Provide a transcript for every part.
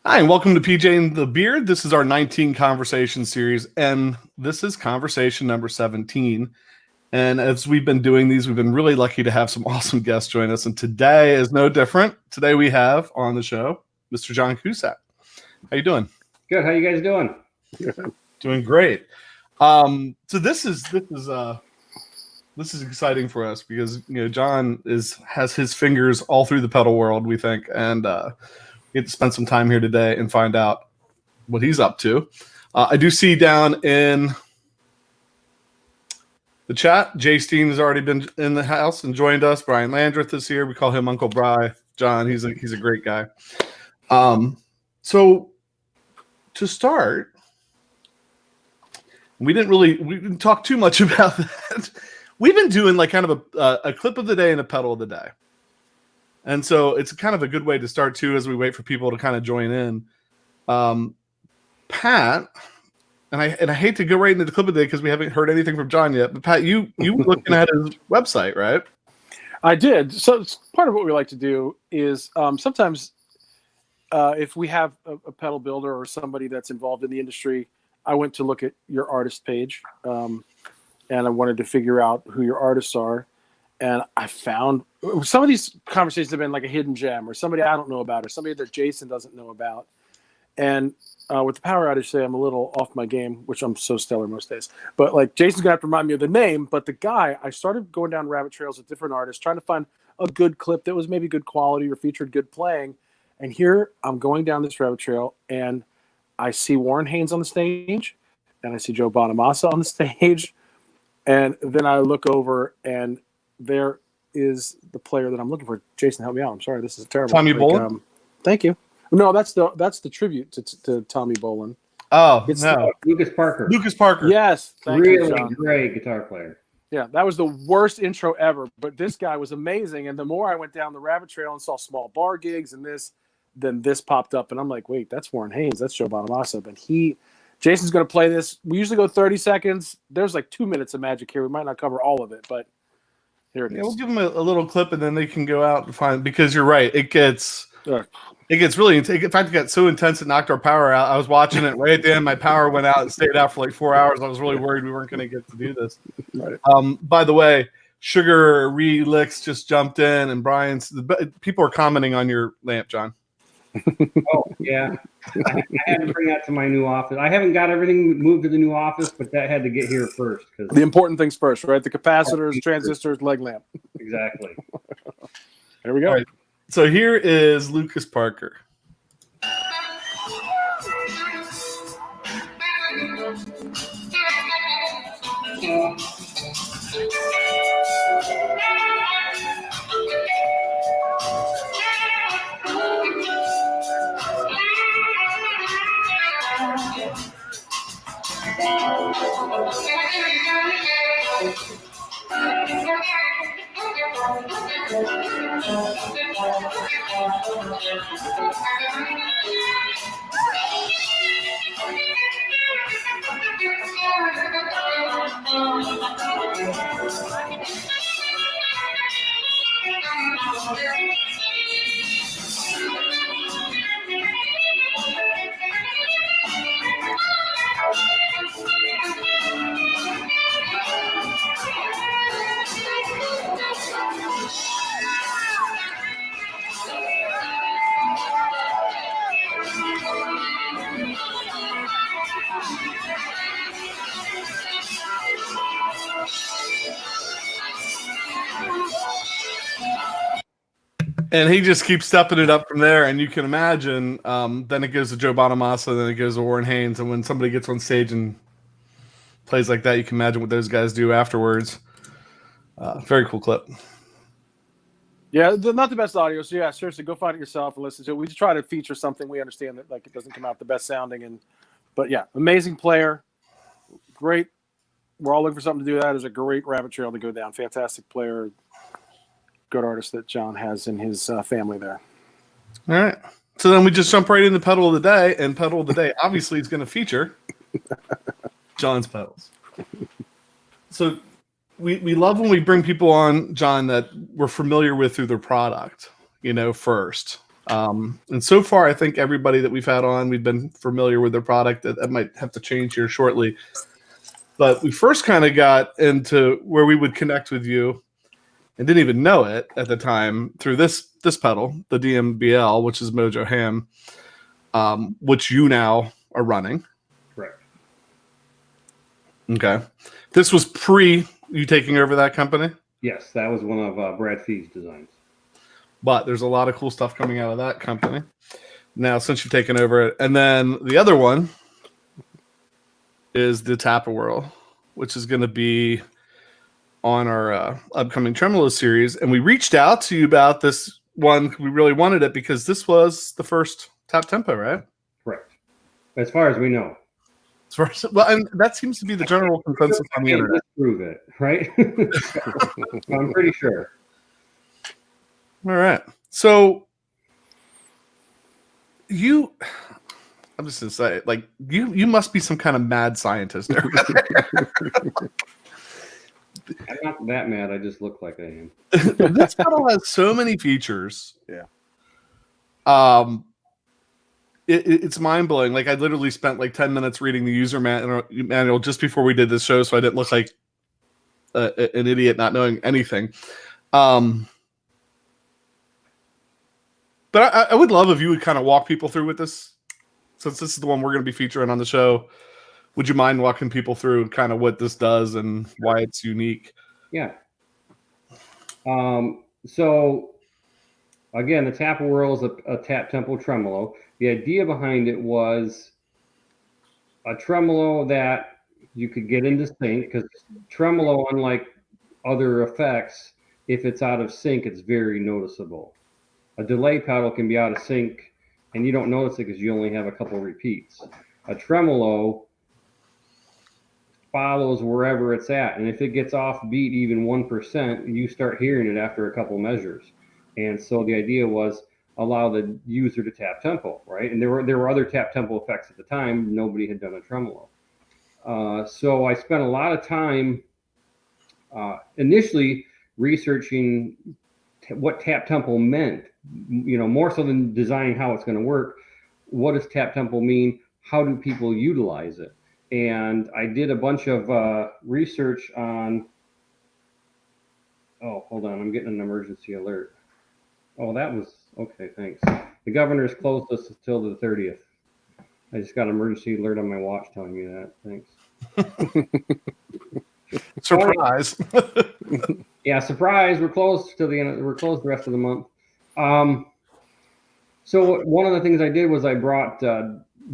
Hi, and welcome to PJ and the Beard. This is our 19 conversation series, and this is conversation number 17. And as we've been doing these, we've been really lucky to have some awesome guests join us. And today is no different. Today we have on the show Mr. Jon Cusack. How you doing? Good. How you guys doing? Doing great. So this is exciting for us because Jon has his fingers all through the pedal world, we think, and get to spend some time here today and find out what he's up to. I do see down in the chat, Jay Steen has already been in the house and joined us. Brian Landreth is here. We call him Uncle Bry. Jon, he's a great guy. So to start, we didn't talk too much about that. We've been doing like kind of a clip of the day and a pedal of the day. And so it's kind of a good way to start too, as we wait for people to kind of join in. Pat, and I hate to go right into the clip of the day because we haven't heard anything from Jon yet. But Pat, you were looking at his website, right? I did. So part of what we like to do is sometimes if we have a pedal builder or somebody that's involved in the industry, I went to look at your artist page, and I wanted to figure out who your artists are. And I found some of these conversations have been like a hidden gem, or somebody I don't know about, or somebody that Jason doesn't know about. And with the power outage today, I'm a little off my game, which I'm so stellar most days. But like Jason's gonna have to remind me of the name. But the guy, I started going down rabbit trails with different artists, trying to find a good clip that was maybe good quality or featured good playing. And here I'm going down this rabbit trail, and I see Warren Haynes on the stage, and I see Joe Bonamassa on the stage, and then I look over and there is the player that I'm looking for. Jason, help me out. I'm sorry, this is terrible. Tommy Bolin? Thank you. No, that's the tribute to Tommy Bolin. Oh, It's no. Lucas Parker. Lucas Parker. Yes. Thank you, Really Jon. great guitar player. Yeah, that was the worst intro ever. But this guy was amazing. And the more I went down the rabbit trail and saw small bar gigs and then this popped up. And I'm like, wait, that's Warren Haynes. That's Joe Bonamassa. But Jason's going to play this. We usually go 30 seconds. There's like 2 minutes of magic here. We might not cover all of it, but here it is. Yeah, we'll give them a little clip, and then they can go out and find. Because you're right, it gets really intense. In fact, it got so intense it knocked our power out. I was watching it right at the end. My power went out and stayed out for like 4 hours. I was really worried we weren't going to get to do this. Right. By the way, Sugar Licks just jumped in, and people are commenting on your lamp, Jon. Oh yeah, I had to bring that to my new office. I haven't got everything moved to the new office, but that had to get here first. The important things first, right? The capacitors, transistors, leg lamp. Exactly. Here we go. Right. So here is Lucas Parker. And he just keeps stepping it up from there. And you can imagine, then it goes to Joe Bonamassa, then it goes to Warren Haynes. And when somebody gets on stage and plays like that, you can imagine what those guys do afterwards. Very cool clip. Yeah, not the best audio. So yeah, seriously, go find it yourself and listen to it. We just try to feature something. We understand that like it doesn't come out the best sounding, but yeah, amazing player, great. We're all looking for something to do. That is a great rabbit trail to go down. Fantastic player, good artist that Jon has in his family there. All right. So then we just jump right into pedal of the day, and pedal of the day obviously is going to feature Jon's pedals. So we love when we bring people on, Jon, that we're familiar with through their product, first. And so far, I think everybody that we've had on, we've been familiar with their product. That might have to change here shortly. But we first kind of got into where we would connect with you and didn't even know it at the time through this pedal, the DMBL, which is Mojo Ham, which you now are running. Correct. Okay. This was pre you taking over that company? Yes, that was one of Brad Fee's designs. But there's a lot of cool stuff coming out of that company now since you've taken over it. And then the other one is the Tapper Whirl, which is going to be on our upcoming Tremolo series. And we reached out to you about this one. We really wanted it because this was the first tap tempo, right? Correct. As far as we know. As far as, well, and that seems to be the general consensus on the internet. Prove it, right? I'm pretty sure. All right. So I'm just gonna say, like, you must be some kind of mad scientist. I'm not that mad. I just look like I am. This pedal has so many features. Yeah. It's mind blowing. Like, I literally spent like 10 minutes reading the user manual just before we did this show, so I didn't look like an idiot not knowing anything. But I would love if you would kind of walk people through with this, since this is the one we're going to be featuring on the show. Would you mind walking people through kind of what this does and why it's unique? Yeah. So, again, the Tapper Whirl is a tap tempo tremolo. The idea behind it was a tremolo that you could get into sync, because tremolo, unlike other effects, if it's out of sync, it's very noticeable. A delay pedal can be out of sync and you don't notice it because you only have a couple repeats. A tremolo follows wherever it's at, and if it gets off beat even 1%, you start hearing it after a couple measures. And so the idea was allow the user to tap tempo, right? And there were other tap tempo effects at the time. Nobody had done a tremolo. So I spent a lot of time initially researching what tap tempo meant, more so than designing how it's going to work. What does tap tempo mean? How do people utilize it? And I did a bunch of research on, oh, hold on, I'm getting an emergency alert. Oh, that was, okay, thanks. The governor's closed us until the 30th. I just got an emergency alert on my watch telling me that. Thanks. Surprise. Yeah, surprise. We're closed till the end. We're closed the rest of the month. So one of the things I did was I brought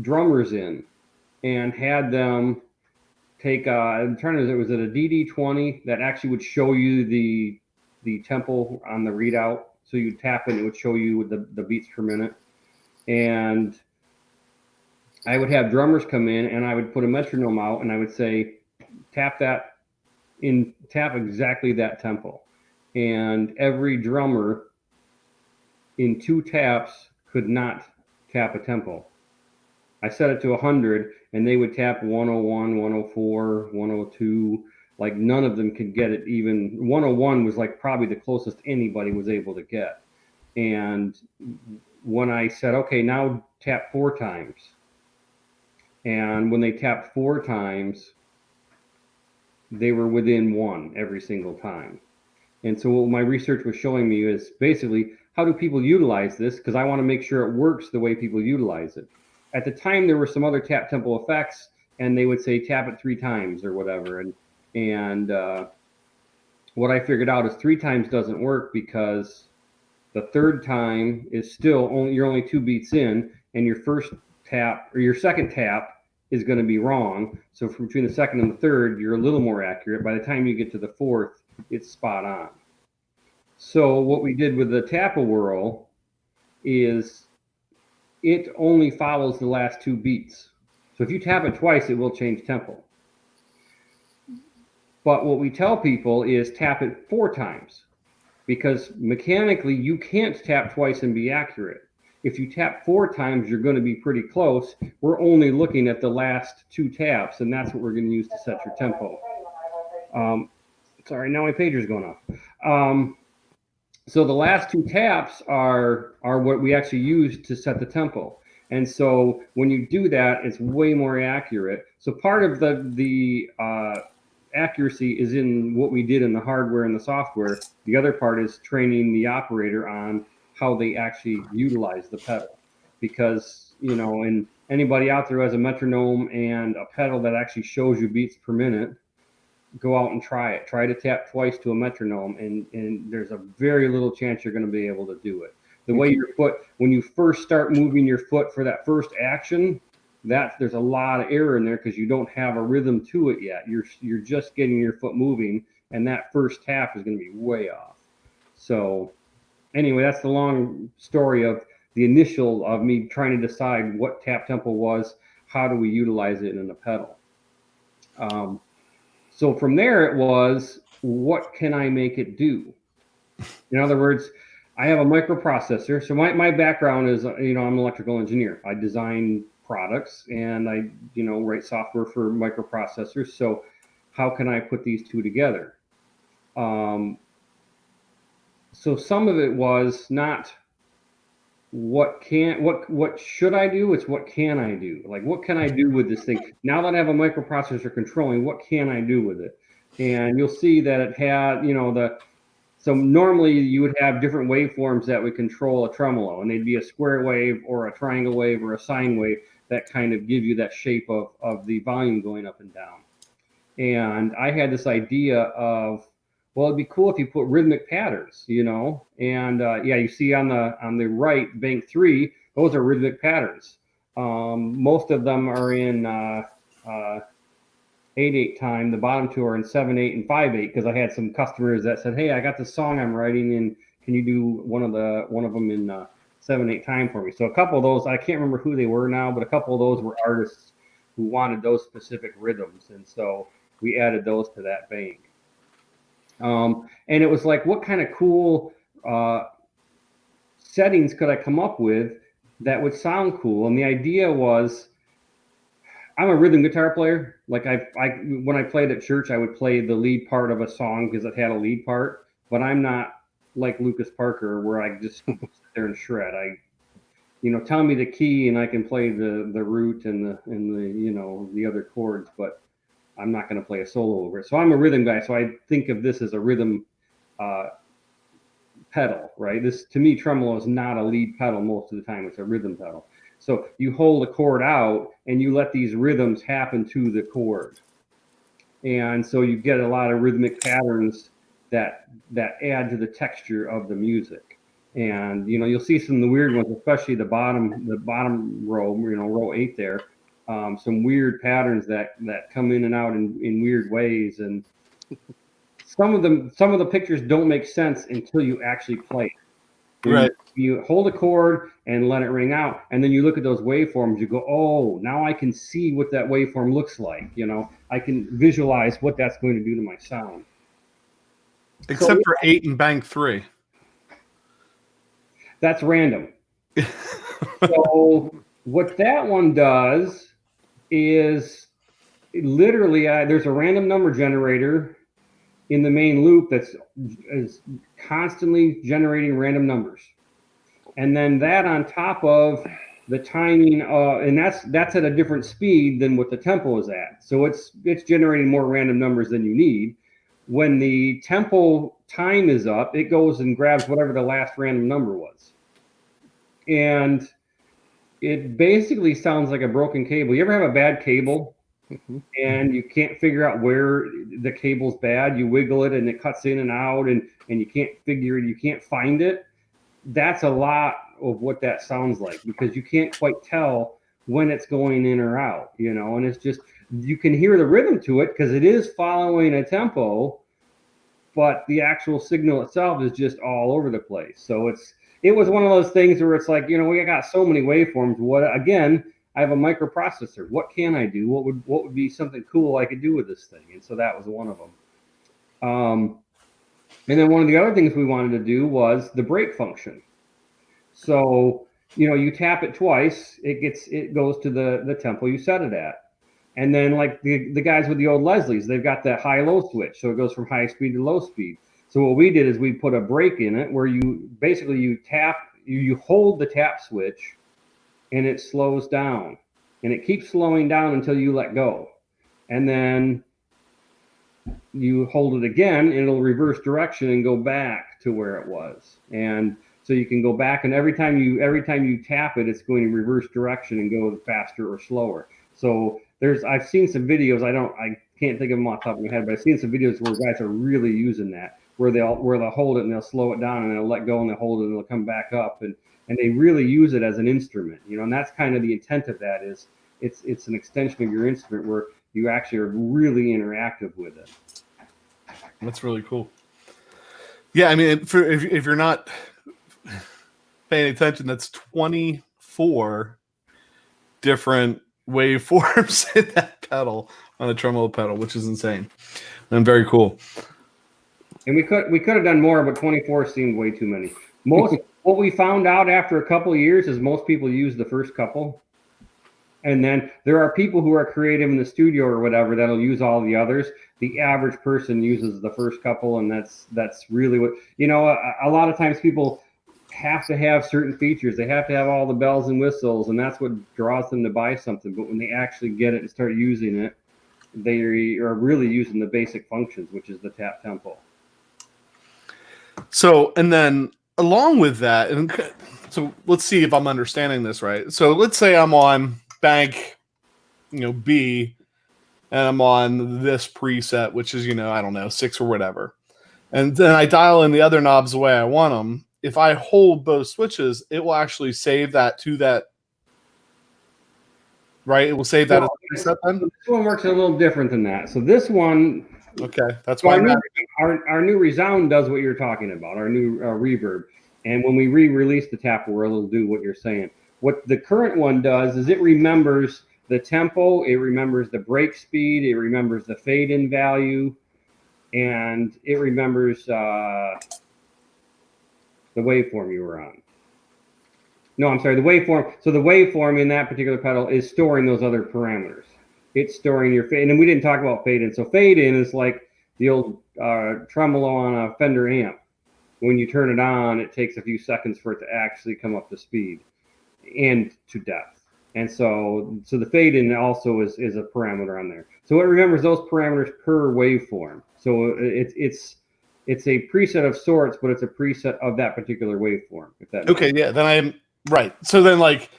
drummers in and had them take. I'm trying to. Was it a DD20 that actually would show you the tempo on the readout? So you tap it, and it would show you the beats per minute. And I would have drummers come in, and I would put a metronome out, and I would say, tap exactly that tempo. And every drummer in 2 taps could not tap a tempo. I set it to 100, and they would tap 101, 104, 102. Like, none of them could get it. Even 101 was like probably the closest anybody was able to get. And when I said, okay, now tap 4 times. And when they tapped 4 times, they were within 1 every single time. And so what my research was showing me is basically, how do people utilize this? Because I want to make sure it works the way people utilize it. At the time, there were some other tap tempo effects, and they would say tap it 3 times or whatever. And what I figured out is 3 times doesn't work, because the 3rd time is still you're only 2 beats in, and your first tap or your second tap is going to be wrong. So from between the 2nd and the 3rd, you're a little more accurate. By the time you get to the 4th, it's spot on. So what we did with the Tapper Whirl is it only follows the last 2 beats. So if you tap it twice, it will change tempo. But what we tell people is tap it 4 times, because mechanically you can't tap twice and be accurate. If you tap 4 times, you're going to be pretty close. We're only looking at the last 2 taps, and that's what we're going to use to set your tempo. Sorry, now my pager's going off. So the last two taps are what we actually use to set the tempo. And so when you do that, it's way more accurate. So part of the accuracy is in what we did in the hardware and the software. The other part is training the operator on how they actually utilize the pedal. Because, you know, and anybody out there who has a metronome and a pedal that actually shows you beats per minute, go out and try it. Try to tap twice to a metronome, and there's a very little chance you're going to be able to do it. The way your foot, when you first start moving your foot for that first action, there's a lot of error in there because you don't have a rhythm to it yet. You're just getting your foot moving, and that first tap is going to be way off. So anyway, that's the long story of the initial of me trying to decide what tap tempo was, how do we utilize it in the pedal. So from there it was, what can I make it do? In other words, I have a microprocessor. So my background is, you know, I'm an electrical engineer. I design products and I, you know, write software for microprocessors. So how can I put these two together? So some of it was not what should I do? It's what can I do? Like, what can I do with this thing? Now that I have a microprocessor controlling, what can I do with it? And you'll see that it had, you know, so normally you would have different waveforms that would control a tremolo, and they'd be a square wave or a triangle wave or a sine wave that kind of give you that shape of the volume going up and down. And I had this idea of, well, it'd be cool if you put rhythmic patterns, you know, and yeah, you see on the right, bank 3, those are rhythmic patterns. Most of them are in 8/8 time. The bottom two are in 7/8 and 5/8 because I had some customers that said, "Hey, I got this song I'm writing, and can you do one of them in 7/8 time for me?" So a couple of those, I can't remember who they were now, but a couple of those were artists who wanted those specific rhythms, and so we added those to that bank. And it was like, what kind of cool settings could I come up with that would sound cool? And the idea was, I'm a rhythm guitar player. Like when I played at church, I would play the lead part of a song because it had a lead part. But I'm not like Lucas Parker, where I just sit there and shred. You know, tell me the key and I can play the root and the you know, the other chords, but I'm not going to play a solo over it. So I'm a rhythm guy. So I think of this as a rhythm pedal, right? This, to me, tremolo is not a lead pedal most of the time. It's a rhythm pedal. So you hold a chord out and you let these rhythms happen to the chord. And so you get a lot of rhythmic patterns that add to the texture of the music. And, you know, you'll see some of the weird ones, especially the bottom row, you know, row 8 there. Some weird patterns that come in and out in weird ways, and some of the pictures don't make sense until you actually play it. Right. You hold a chord and let it ring out, and then you look at those waveforms. You go, oh, now I can see what that waveform looks like. You know, I can visualize what that's going to do to my sound. Except for 8 and bank 3. That's random. So what that one does is literally there's a random number generator in the main loop is constantly generating random numbers, and then that on top of the timing, and that's at a different speed than what the tempo is at. So it's generating more random numbers than you need. When the tempo time is up, it goes and grabs whatever the last random number was, and it basically sounds like a broken cable. You ever have a bad cable and you can't figure out where the cable's bad? You wiggle it and it cuts in and out, and you can't figure it, you can't find it. That's a lot of what that sounds like, because you can't quite tell when it's going in or out, you know, and it's just, you can hear the rhythm to it because it is following a tempo, but the actual signal itself is just all over the place. So it was one of those things where it's like, you know, we got so many waveforms. Again, I have a microprocessor. What can I do? What would be something cool I could do with this thing? And so that was one of them. And then one of the other things we wanted to do was the break function. So, you know, you tap it twice, it goes to the tempo you set it at. And then like the guys with the old Leslies, they've got that high-low switch. So it goes from high speed to low speed. So what we did is we put a break in it where you hold the tap switch and it slows down, and it keeps slowing down until you let go. And then you hold it again and it'll reverse direction and go back to where it was. And so you can go back, and every time you tap it, it's going to reverse direction and go faster or slower. So I've seen some videos, I can't think of them off the top of my head, but I've seen some videos where guys are really using that, where they'll hold it and they'll slow it down and they'll let go and they'll hold it and they'll come back up, and they really use it as an instrument, and that's kind of the intent of that, is it's an extension of your instrument where you actually are really interactive with it. That's really cool. Yeah, I mean, if you're not paying attention, that's 24 different waveforms in that pedal, on a tremolo pedal, which is insane and very cool. And we could have done more, but 24 seemed way too many. What we found out after a couple of years is most people use the first couple, and then there are people who are creative in the studio or whatever that'll use all the others. The average person uses the first couple, and that's really what, a lot of times people have to have certain features. They have to have all the bells and whistles, and that's what draws them to buy something. But when they actually get it and start using it, they are really using the basic functions, which is the tap tempo. So, and then along with that, and so let's see if I'm understanding this right. So let's say I'm on bank, B, and I'm on this preset, which is, I don't know, 6 or whatever. And then I dial in the other knobs the way I want them. If I hold both switches, it will actually save that to that, right? It will save that as a preset then? This one works a little different than that. So this one... Okay, that's why our new resound does what you're talking about, our new reverb. And when we re-release the tap world, it'll do what you're saying. What the current one does is it remembers the tempo, it remembers the break speed, it remembers the fade-in value, and it remembers the waveform you were on. No, I'm sorry, the waveform. So the waveform in that particular pedal is storing those other parameters. It's storing your fade, and we didn't talk about fade-in. So fade-in is like the old tremolo on a Fender amp. When you turn it on, it takes a few seconds for it to actually come up to speed and to depth. And so the fade-in also is a parameter on there. So it remembers those parameters per waveform. So it's a preset of sorts, but it's a preset of that particular waveform. If that okay, yeah, then I'm right. So then, like,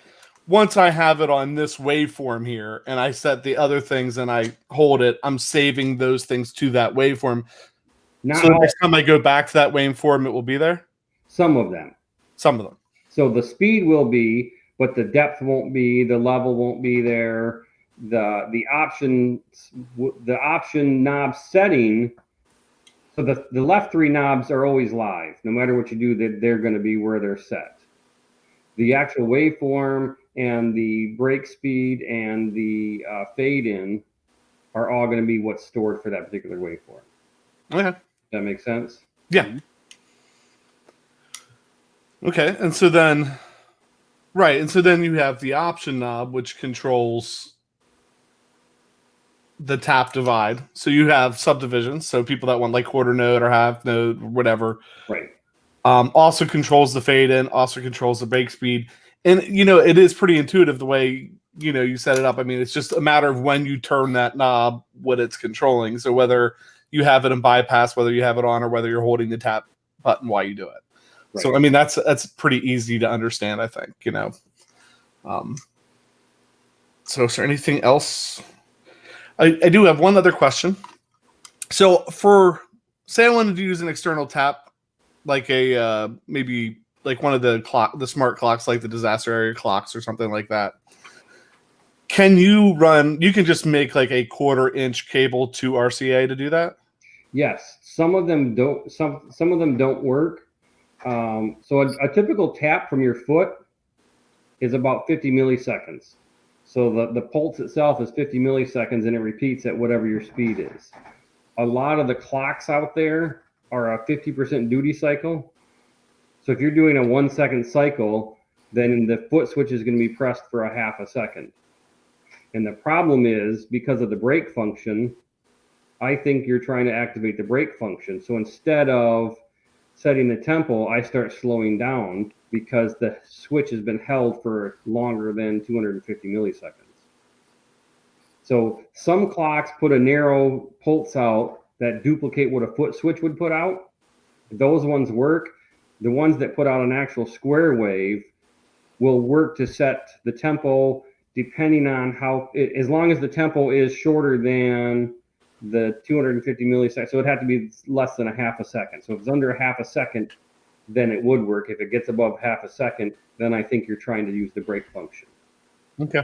once I have it on this waveform here, and I set the other things and I hold it, I'm saving those things to that waveform. So the next time I go back to that waveform, it will be there? Some of them. Some of them. So the speed will be, but the depth won't be, the level won't be there. The option knob setting, so the left 3 knobs are always live. No matter what you do, they're going to be where they're set. The actual waveform and the break speed and the fade-in are all going to be what's stored for that particular waveform. Okay. That makes sense? Yeah. Okay, and so then, right, and so then you have the option knob, which controls the tap divide. So you have subdivisions, so people that want like quarter note or half note or whatever. Right. Also controls the fade-in, also controls the break speed. And, it is pretty intuitive the way, you set it up. I mean, it's just a matter of when you turn that knob, what it's controlling. So whether you have it in bypass, whether you have it on, or whether you're holding the tap button while you do it. Right. So, I mean, that's pretty easy to understand, I think, So is there anything else? I do have one other question. So say I wanted to use an external tap, like a maybe like one of the smart clocks, like the disaster area clocks or something like that. You can just make like a 1/4 inch cable to RCA to do that? Yes, some of them don't. Some of them don't work. So a typical tap from your foot is about 50 milliseconds. So the pulse itself is 50 milliseconds, and it repeats at whatever your speed is. A lot of the clocks out there are a 50% duty cycle. So if you're doing a 1 second cycle, then the foot switch is going to be pressed for a half a second. And the problem is, because of the break function, I think you're trying to activate the brake function. So instead of setting the tempo, I start slowing down because the switch has been held for longer than 250 milliseconds. So some clocks put a narrow pulse out that duplicate what a foot switch would put out. Those ones work. The ones that put out an actual square wave will work to set the tempo depending on as long as the tempo is shorter than the 250 milliseconds. So it'd have to be less than a half a second. So if it's under a half a second, then it would work. If it gets above half a second, then I think you're trying to use the brake function. Okay.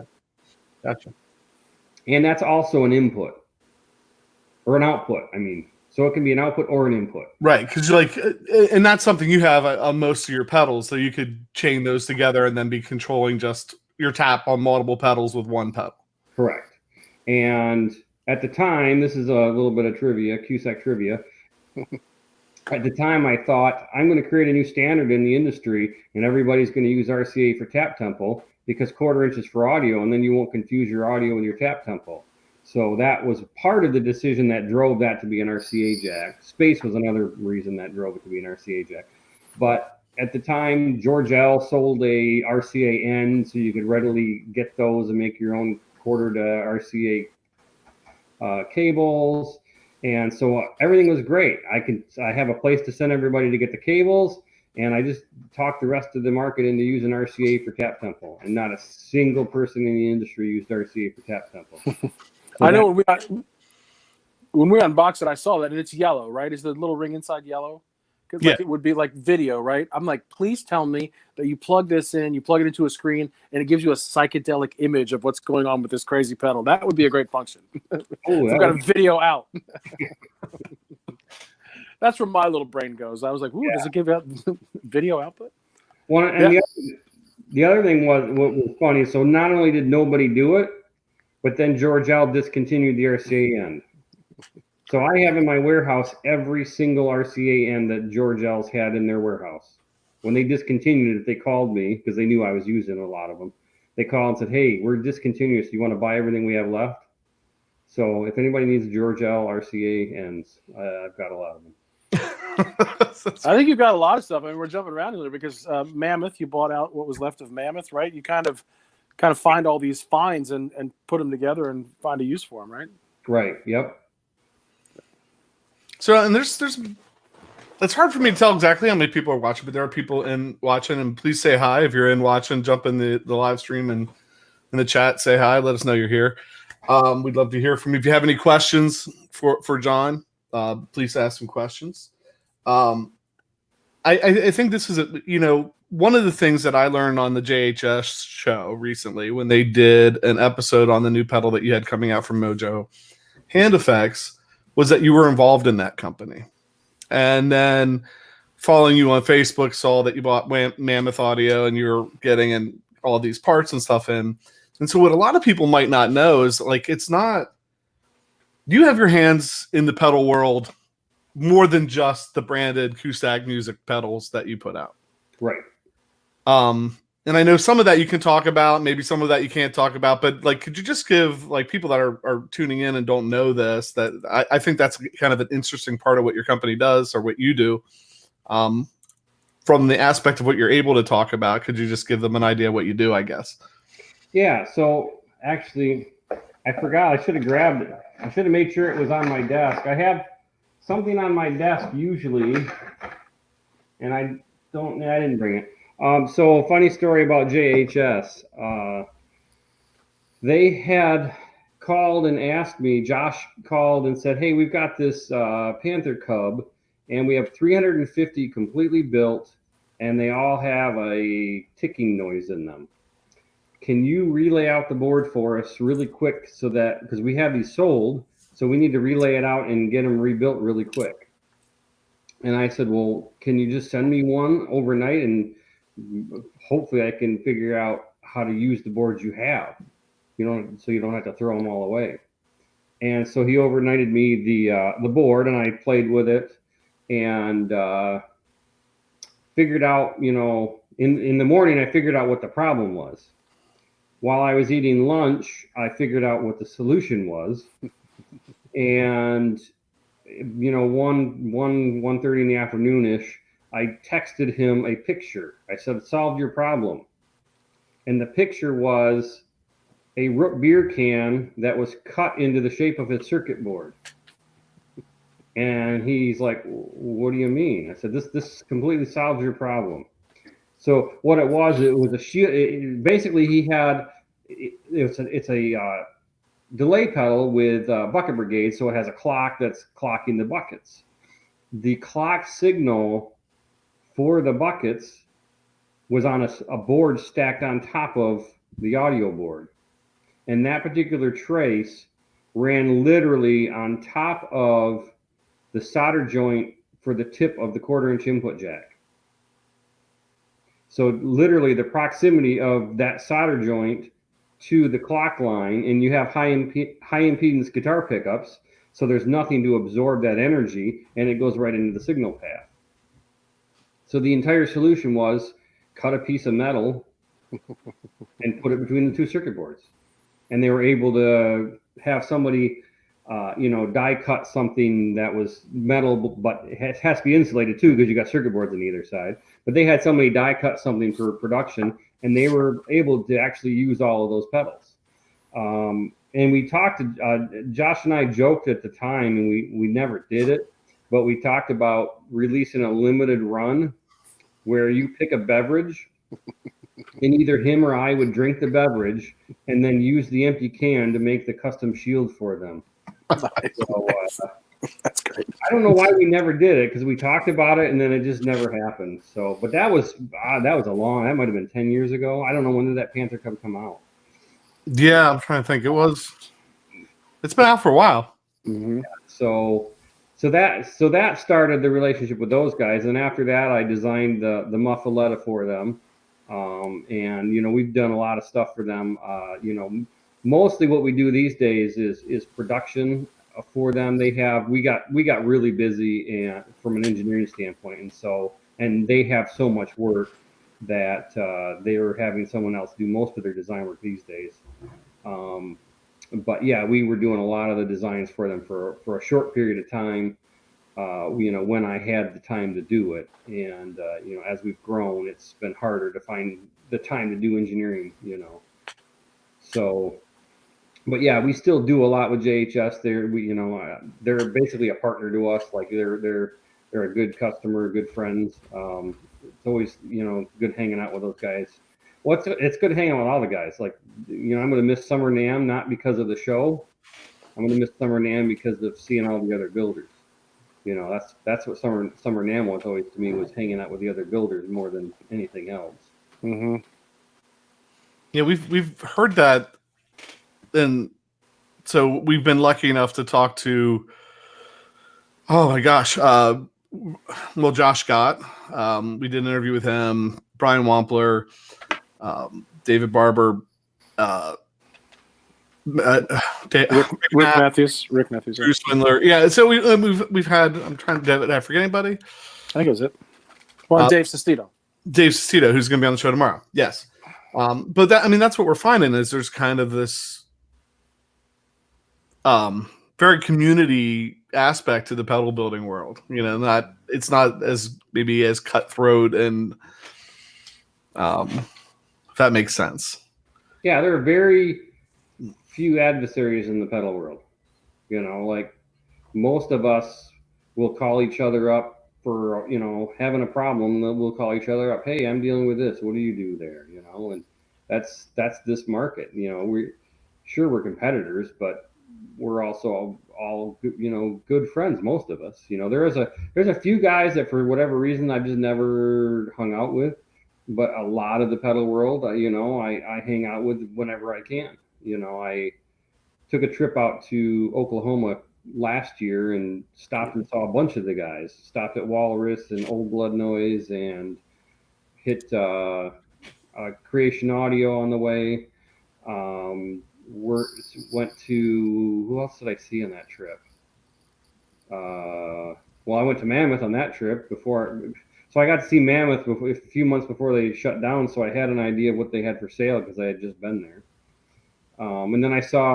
Gotcha. And that's also an input or an output. I mean, so it can be an output or an input. Right. Because you're like, and that's something you have on most of your pedals. So you could chain those together and then be controlling just your tap on multiple pedals with one pedal. Correct. And at the time, this is a little bit of trivia, Cusack trivia. At the time, I thought, I'm going to create a new standard in the industry, and everybody's going to use RCA for tap tempo because 1/4 inch is for audio, and then you won't confuse your audio with your tap tempo. So that was part of the decision that drove that to be an RCA jack. Space was another reason that drove it to be an RCA jack. But at the time, George L. sold a RCA end, so you could readily get those and make your own 1/4 to RCA cables. And so everything was great. I have a place to send everybody to get the cables, and I just talked the rest of the market into using RCA for tap tempo, and not a single person in the industry used RCA for tap tempo. So I know when we unboxed it, I saw that, and it's yellow, right? Is the little ring inside yellow? Because like it would be like video, right? I'm like, please tell me that you plug this in, you plug it into a screen, and it gives you a psychedelic image of what's going on with this crazy pedal. That would be a great function. Oh, I've got a video out. That's where my little brain goes. I was like, ooh, does it give out video output? Well, and the other thing was what was funny. So not only did nobody do it, but then George L. discontinued the RCA end. So I have in my warehouse every single RCA end that George L's had in their warehouse. When they discontinued it, they called me because they knew I was using a lot of them. They called and said, hey, we're discontinuous. You want to buy everything we have left? So if anybody needs George L. RCA ends, I've got a lot of them. I think you've got a lot of stuff. I mean, we're jumping around here because Mammoth, you bought out what was left of Mammoth, right? You kind of find all these finds and put them together and find a use for them, right? Right. Yep. So, and there's it's hard for me to tell exactly how many people are watching, but there are people in watching, and please say hi if you're in watching. Jump in the live stream and in the chat, say hi. Let us know you're here. We'd love to hear from you. If you have any questions for Jon, please ask some questions. I think this is one of the things that I learned on the JHS show recently when they did an episode on the new pedal that you had coming out from Mojo, Hand Effects, was that you were involved in that company. And then following you on Facebook, saw that you bought Mammoth Audio and you're getting in all these parts and stuff in. And so what a lot of people might not know is like, it's not, you have your hands in the pedal world more than just the branded Cusack Music pedals that you put out. Right. And I know some of that you can talk about, maybe some of that you can't talk about, but like, could you just give like people that are tuning in and don't know this, that I think that's kind of an interesting part of what your company does or what you do, from the aspect of what you're able to talk about. Could you just give them an idea of what you do, I guess? Yeah. So actually I forgot, I should have grabbed it. I should have made sure it was on my desk. I have something on my desk usually, and I didn't bring it. So a funny story about JHS. They had called and asked me, Josh called and said, hey, we've got this Panther Cub, and we have 350 completely built, and they all have a ticking noise in them. Can you relay out the board for us really quick so that, because we have these sold, so we need to relay it out and get them rebuilt really quick. And I said, well, can you just send me one overnight and hopefully I can figure out how to use the boards you have, so you don't have to throw them all away. And so he overnighted me the board, and I played with it and figured out, in the morning, I figured out what the problem was. While I was eating lunch, I figured out what the solution was. And, 1:30 in the afternoon-ish, I texted him a picture. I said, solved your problem. And the picture was a root beer can that was cut into the shape of his circuit board. And he's like, what do you mean? I said, this completely solves your problem. So what it was a shield. Basically, he had, it's a delay pedal with bucket brigade, so it has a clock that's clocking the buckets. The clock signal for the buckets was on a board stacked on top of the audio board. And that particular trace ran literally on top of the solder joint for the tip of the 1/4-inch input jack. So literally the proximity of that solder joint to the clock line, and you have high impedance guitar pickups, so there's nothing to absorb that energy, and it goes right into the signal path. So the entire solution was cut a piece of metal and put it between the two circuit boards. And they were able to have somebody die cut something that was metal, but it has to be insulated too, because you got circuit boards on either side. But they had somebody die cut something for production, and they were able to actually use all of those pedals. And we talked to Josh and I joked at the time, and we never did it, but we talked about releasing a limited run where you pick a beverage, and either him or I would drink the beverage and then use the empty can to make the custom shield for them. So, That's great. I don't know why we never did it, because we talked about it and then it just never happened. So, but that was that might have been 10 years ago. I don't know, when did that Panther Cub come out? Yeah, I'm trying to think. It's been out for a while. Mm-hmm. So that started the relationship with those guys. And after that, I designed the muffaletta for them. And we've done a lot of stuff for them. Mostly what we do these days is production for them. We got really busy and from an engineering standpoint, and they have so much work that they were having someone else do most of their design work these days. But yeah, we were doing a lot of the designs for them for a short period of time. When I had the time to do it, and as we've grown, it's been harder to find the time to do engineering. So, but yeah, we still do a lot with JHS. They're basically a partner to us. Like they're a good customer, good friends. It's always good hanging out with those guys. Well, it's good hanging out with all the guys. Like I'm going to miss Summer NAMM, not because of the show. I'm going to miss Summer NAMM because of seeing all the other builders. That's what Summer NAMM was always to me, was hanging out with the other builders more than anything else. Mm-hmm. Yeah, we've heard that, and so we've been lucky enough to talk to. Oh my gosh, Josh Scott. We did an interview with him. Brian Wampler, David Barber. Rick Matthews. Bruce Swindler. Yeah, so we've had. I'm trying to. Did I forget anybody? I think it was it. Well, Dave Sestito. Dave Sestito, who's going to be on the show tomorrow. Yes, but that's what we're finding is there's kind of this very community aspect to the pedal building world. It's not as maybe as cutthroat, and if that makes sense. Yeah, there are very few adversaries in the pedal world. Like most of us will call each other up for having a problem. We'll call each other up. Hey, I'm dealing with this. What do you do there? And that's this market. We're competitors, but we're also all good friends. Most of us. There's a few guys that for whatever reason I've just never hung out with, but a lot of the pedal world, I hang out with whenever I can. I took a trip out to Oklahoma last year and stopped and saw a bunch of the guys. Stopped at Walrus and Old Blood Noise and hit Creation Audio on the way. Went to, who else did I see on that trip? I went to Mammoth on that trip so I got to see Mammoth a few months before they shut down, so I had an idea of what they had for sale because I had just been there. And then I saw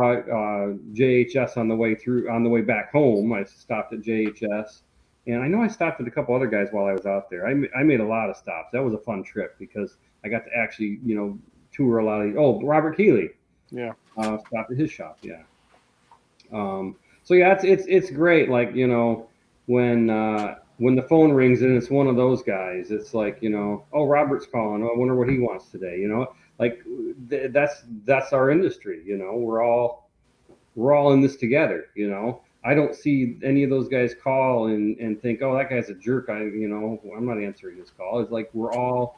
JHS on the way back home. I stopped at JHS, and I know I stopped at a couple other guys while I was out there. I made a lot of stops. That was a fun trip because I got to actually, tour a lot of. Oh, Robert Keeley. Yeah. Stopped at his shop. Yeah. So yeah, it's great. Like, when the phone rings and it's one of those guys, it's like, oh, Robert's calling. Oh, I wonder what he wants today. Like that's our industry. We're all in this together. I don't see any of those guys call and think, oh, that guy's a jerk. I'm not answering his call. It's like we're all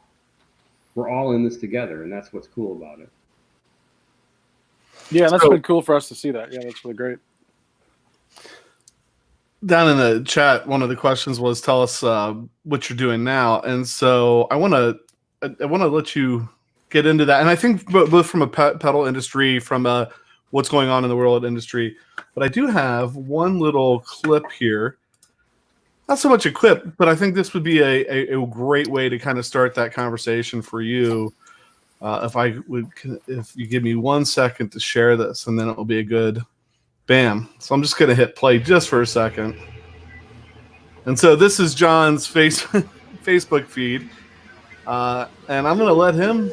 in this together, and that's what's cool about it. Yeah, that's been cool for us to see that. Yeah, that's really great. Down in the chat, one of the questions was, tell us what you're doing now. And so I want to let you get into that. And I think both from a pedal industry, from what's going on in the world industry, but I do have one little clip here. Not so much a clip, but I think this would be a great way to kind of start that conversation for you. If you give me 1 second to share this, and then it will be a good bam. So I'm just going to hit play just for a second. And so this is Jon's Facebook feed. And I'm going to let him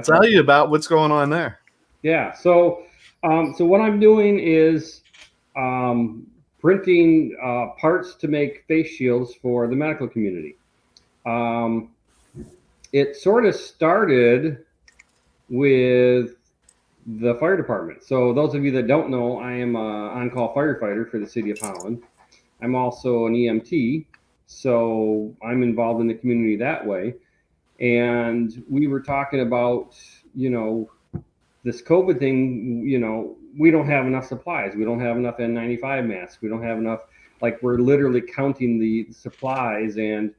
tell you about what's going on there. Yeah. So what I'm doing is printing parts to make face shields for the medical community. It sort of started with the fire department. So those of you that don't know, I am an on-call firefighter for the city of Holland. I'm also an EMT, so I'm involved in the community that way. And we were talking about, this COVID thing, we don't have enough supplies. We don't have enough N95 masks. We don't have enough, like we're literally counting the supplies. And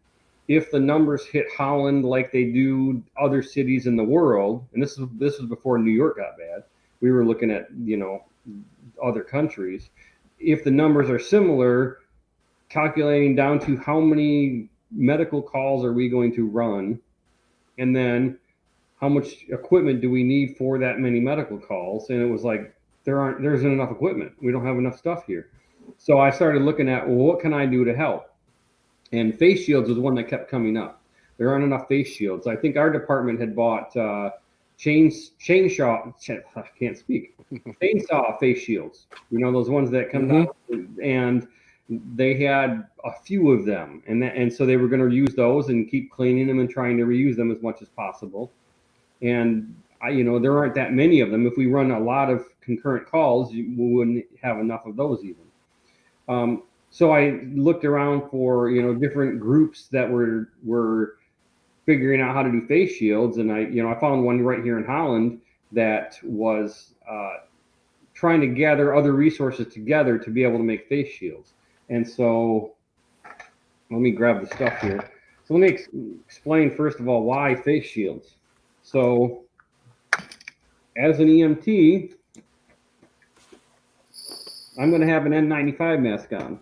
if the numbers hit Holland like they do other cities in the world, and this was before New York got bad, we were looking at, other countries. If the numbers are similar, calculating down to how many medical calls are we going to run, and then how much equipment do we need for that many medical calls? And it was like, there isn't enough equipment. We don't have enough stuff here. So I started looking at, well, what can I do to help? And face shields was one that kept coming up. There aren't enough face shields. I think our department had bought chainsaw face shields. Those ones that come down, and they had a few of them, and so they were going to use those and keep cleaning them and trying to reuse them as much as possible. And there aren't that many of them. If we run a lot of concurrent calls, we wouldn't have enough of those even. So I looked around for, different groups that were figuring out how to do face shields. And I found one right here in Holland that was trying to gather other resources together to be able to make face shields. And so let me grab the stuff here. So let me explain, first of all, why face shields. So as an EMT, I'm going to have an N95 mask on.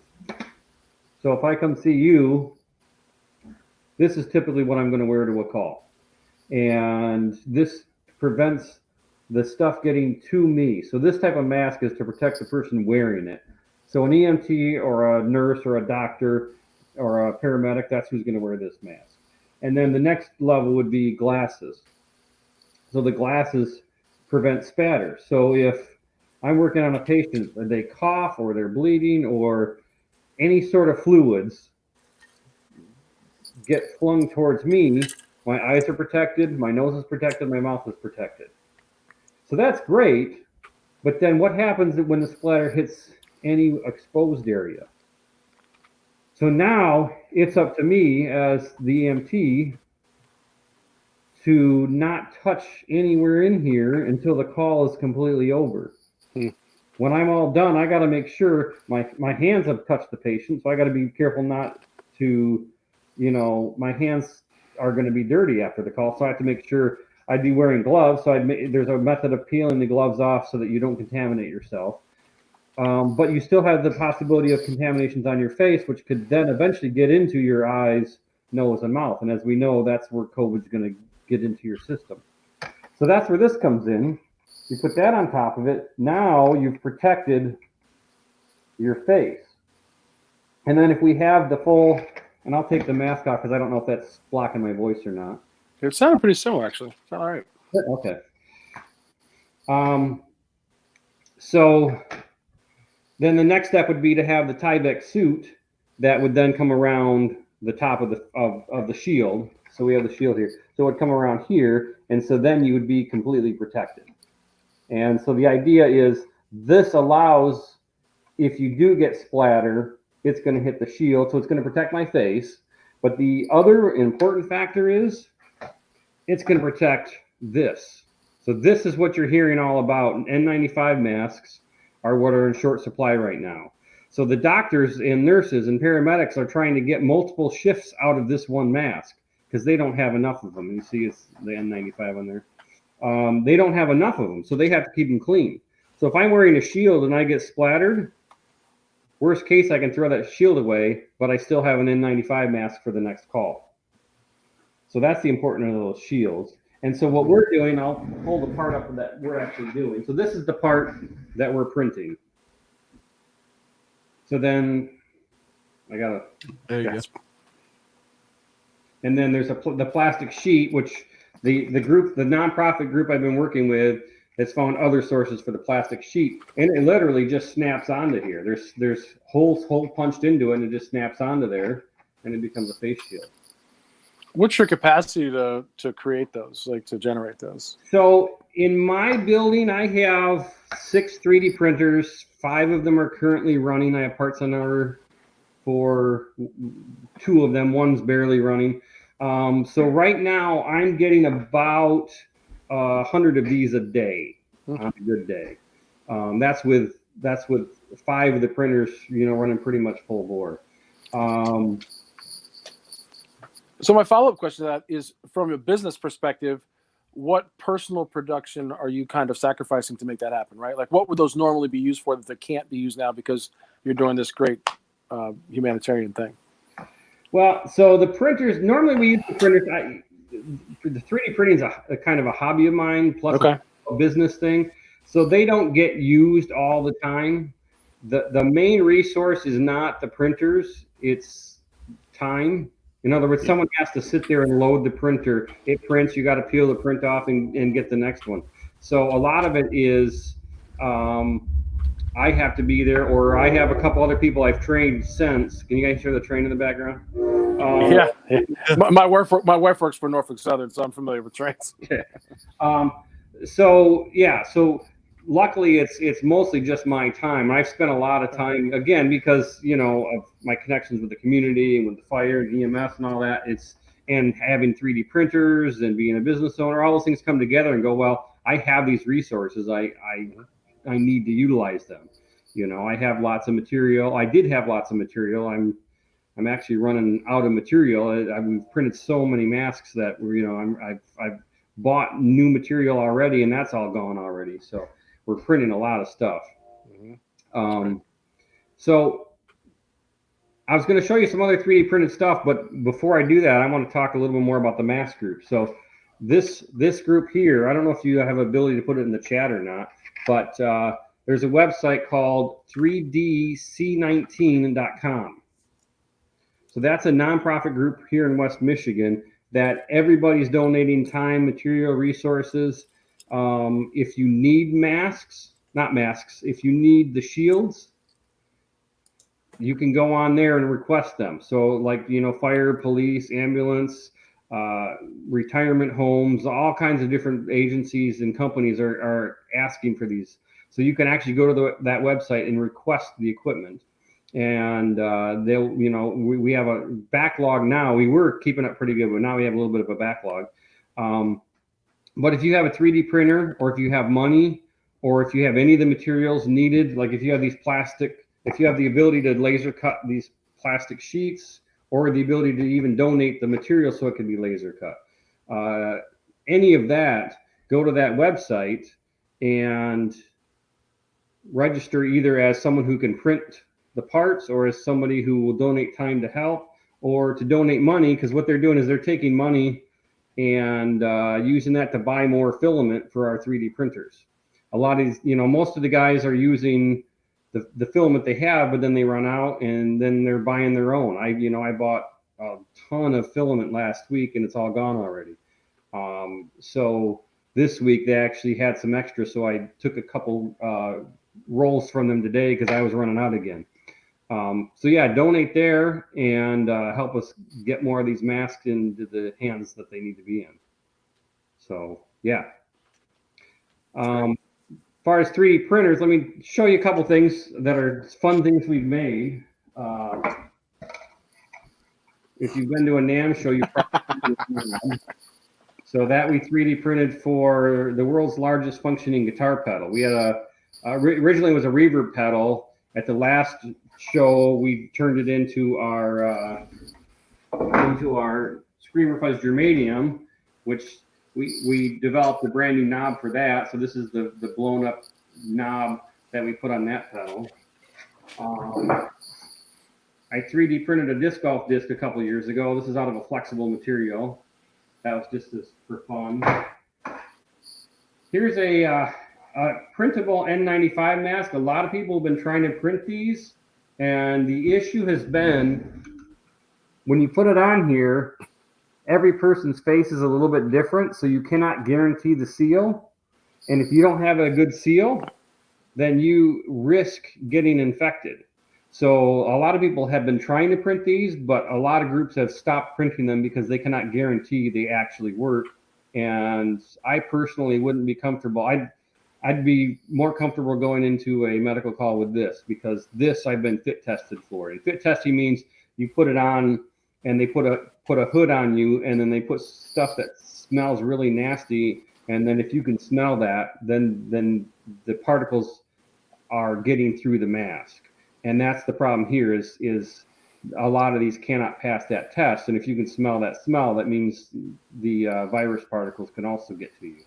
So if I come see you, this is typically what I'm going to wear to a call. And this prevents the stuff getting to me. So this type of mask is to protect the person wearing it. So an EMT or a nurse or a doctor or a paramedic, that's who's going to wear this mask. And then the next level would be glasses. So the glasses prevent spatter. So if I'm working on a patient and they cough or they're bleeding or any sort of fluids get flung towards me, my eyes are protected, my nose is protected, my mouth is protected. So that's great, but then what happens when the splatter hits any exposed area? So now it's up to me as the EMT to not touch anywhere in here until the call is completely over. When I'm all done, I got to make sure my hands have touched the patient, so I got to be careful not to, my hands are going to be dirty after the call, so I have to make sure I'd be wearing gloves. So there's a method of peeling the gloves off so that you don't contaminate yourself. But you still have the possibility of contaminations on your face, which could then eventually get into your eyes, nose, and mouth. And as we know, that's where COVID's going to get into your system. So that's where this comes in. You put that on top of it. Now you've protected your face. And then if we have the full, and I'll take the mask off because I don't know if that's blocking my voice or not. It sounded pretty similar, actually. It's all right. Okay. So then the next step would be to have the Tyvek suit that would then come around the top of the shield. So we have the shield here. So it would come around here, and so then you would be completely protected. And so the idea is this allows, if you do get splatter, it's going to hit the shield, so it's going to protect my face. But the other important factor is it's going to protect this. So this is what you're hearing all about. N95 masks are what are in short supply right now. So the doctors and nurses and paramedics are trying to get multiple shifts out of this one mask because they don't have enough of them. You see it's the N95 on there. They don't have enough of them, so they have to keep them clean. So if I'm wearing a shield and I get splattered, worst case, I can throw that shield away, but I still have an N95 mask for the next call. So that's the importance of those shields. And so what we're doing, I'll hold the part up that we're actually doing. So this is the part that we're printing. So then I got There you go. and then there's the plastic sheet, which the nonprofit group I've been working with has found other sources for the plastic sheet, and it literally just snaps onto here. There's holes punched into it, and it just snaps onto there, and it becomes a face shield. What's your capacity to create those, like to generate those? So in my building, I have 6 3D printers. 5 of them are currently running. I have parts on order for 2 of them. One's barely running. So right now I'm getting about 100 of these a day on a good day. That's with 5 of the printers, running pretty much full bore. So my follow-up question to that is, from a business perspective, what personal production are you kind of sacrificing to make that happen, right? Like, what would those normally be used for that they can't be used now because you're doing this great humanitarian thing? Well, so the printers, normally we use the printers. The 3D printing is a kind of a hobby of mine, plus a business thing. So they don't get used all the time. The main resource is not the printers, it's time. In other words, someone has to sit there and load the printer. It prints, you got to peel the print off and get the next one. So a lot of it is I have to be there, or I have a couple other people I've trained since. Can you guys hear the train in the background? Yeah. My wife works for Norfolk Southern, so I'm familiar with trains. So luckily it's mostly just my time. I've spent a lot of time, again, because of my connections with the community and with the fire and EMS and all that. And having 3D printers and being a business owner, all those things come together and go, well, I have these resources. I need to utilize them. I have lots of material. I did have lots of material. I'm actually running out of material. We've printed so many masks that I've bought new material already, and that's all gone already. So we're printing a lot of stuff. So I was going to show you some other 3D printed stuff, but before I do that, I want to talk a little bit more about the mask group. So this group here, I don't know if you have ability to put it in the chat or not, but there's a website called 3dc19.com. So that's a nonprofit group here in West Michigan that everybody's donating time, material, resources. If you need if you need the shields, you can go on there and request them. So like, fire, police, ambulance, retirement homes, all kinds of different agencies and companies are asking for these. So you can actually go to that website and request the equipment. And they'll, we have a backlog now. We were keeping up pretty good, but now we have a little bit of a backlog. But if you have a 3D printer, or if you have money, or if you have any of the materials needed, like if you have if you have the ability to laser cut these plastic sheets, or the ability to even donate the material so it can be laser cut, any of that, go to that website and register either as someone who can print the parts, or as somebody who will donate time to help, or to donate money, because what they're doing is they're taking money and using that to buy more filament for our 3D printers. a lot of these, most of the guys are using the filament they have, but then they run out and then they're buying their own. I bought a ton of filament last week and it's all gone already. So this week they actually had some extra, so I took a couple rolls from them today because I was running out again. So yeah, donate there and help us get more of these masks into the hands that they need to be in. So yeah. As far as 3D printers, let me show you a couple things that are fun things we've made. If you've been to a NAMM show, you probably so that we 3D printed for the world's largest functioning guitar pedal. We had originally it was a reverb pedal. At the last show, we turned it into our Screamer Fuzz Germanium, which we developed a brand new knob for that. So this is the blown up knob that we put on that pedal. I 3D printed a disc golf disc a couple years ago. This is out of a flexible material. That was just for fun. Here's a printable N95 mask. A lot of people have been trying to print these, and the issue has been when you put it on here, every person's face is a little bit different, so you cannot guarantee the seal. And if you don't have a good seal, then you risk getting infected. So a lot of people have been trying to print these, but a lot of groups have stopped printing them because they cannot guarantee they actually work. And I personally wouldn't be comfortable. I'd be more comfortable going into a medical call with this, because this I've been fit tested for. And fit testing means you put it on and they put a hood on you, and then they put stuff that smells really nasty. And then if you can smell that, then the particles are getting through the mask. And that's the problem here is a lot of these cannot pass that test. And if you can smell that smell, that means the virus particles can also get to you.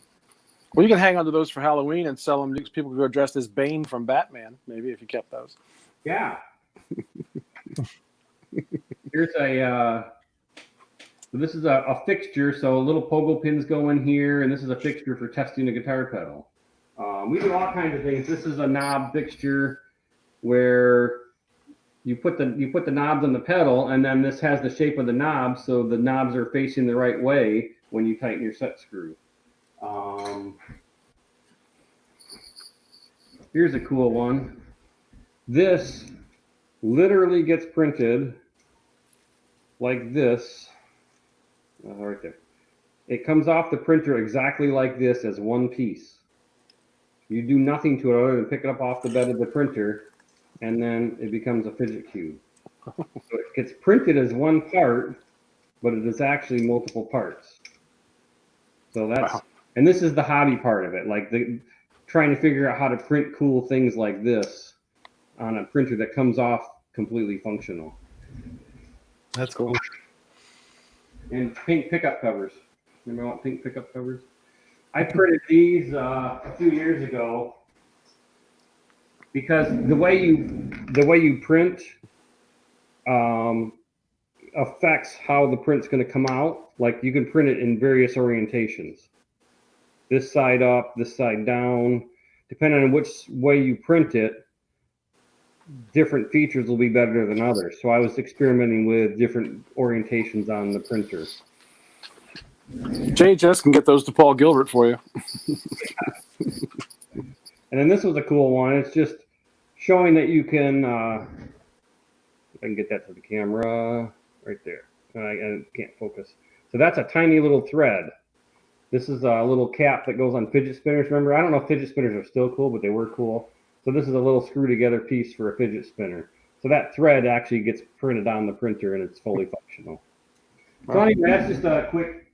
Well, you can hang on to those for Halloween and sell them. People could go dressed as Bane from Batman, maybe, if you kept those. Yeah. Here's this is a fixture. So little pogo pins go in here, and this is a fixture for testing a guitar pedal. We do all kinds of things. This is a knob fixture where you put the knobs on the pedal, and then this has the shape of the knob, so the knobs are facing the right way when you tighten your set screw. Here's a cool one. This literally gets printed like this. Right there. It comes off the printer exactly like this as one piece. You do nothing to it other than pick it up off the bed of the printer, and then it becomes a fidget cube. So it gets printed as one part, but it is actually multiple parts. So that's, wow. And this is the hobby part of it, like trying to figure out how to print cool things like this on a printer that comes off completely functional. That's cool. And pink pickup covers. Remember what pink pickup covers? I printed these a few years ago because the way you print affects how the print's going to come out. Like you can print it in various orientations. This side up, this side down. Depending on which way you print it, different features will be better than others. So I was experimenting with different orientations on the printer. JHS can get those to Paul Gilbert for you. And then this was a cool one. It's just showing that you can, if I can get that to the camera, right there. I can't focus. So that's a tiny little thread. This is a little cap that goes on fidget spinners. Remember, I don't know if fidget spinners are still cool, but they were cool. So this is a little screw together piece for a fidget spinner. So that thread actually gets printed on the printer and it's fully functional. So anyway, that's just a quick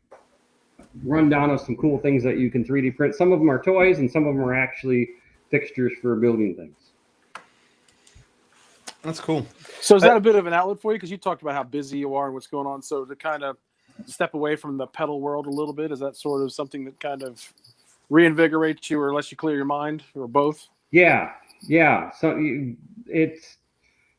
rundown of some cool things that you can 3D print. Some of them are toys and some of them are actually fixtures for building things. That's cool. So is that a bit of an outlet for you? Because you talked about how busy you are and what's going on. So to kind of step away from the pedal world a little bit, is that sort of something that kind of reinvigorates you or lets you clear your mind, or both? Yeah. So it's,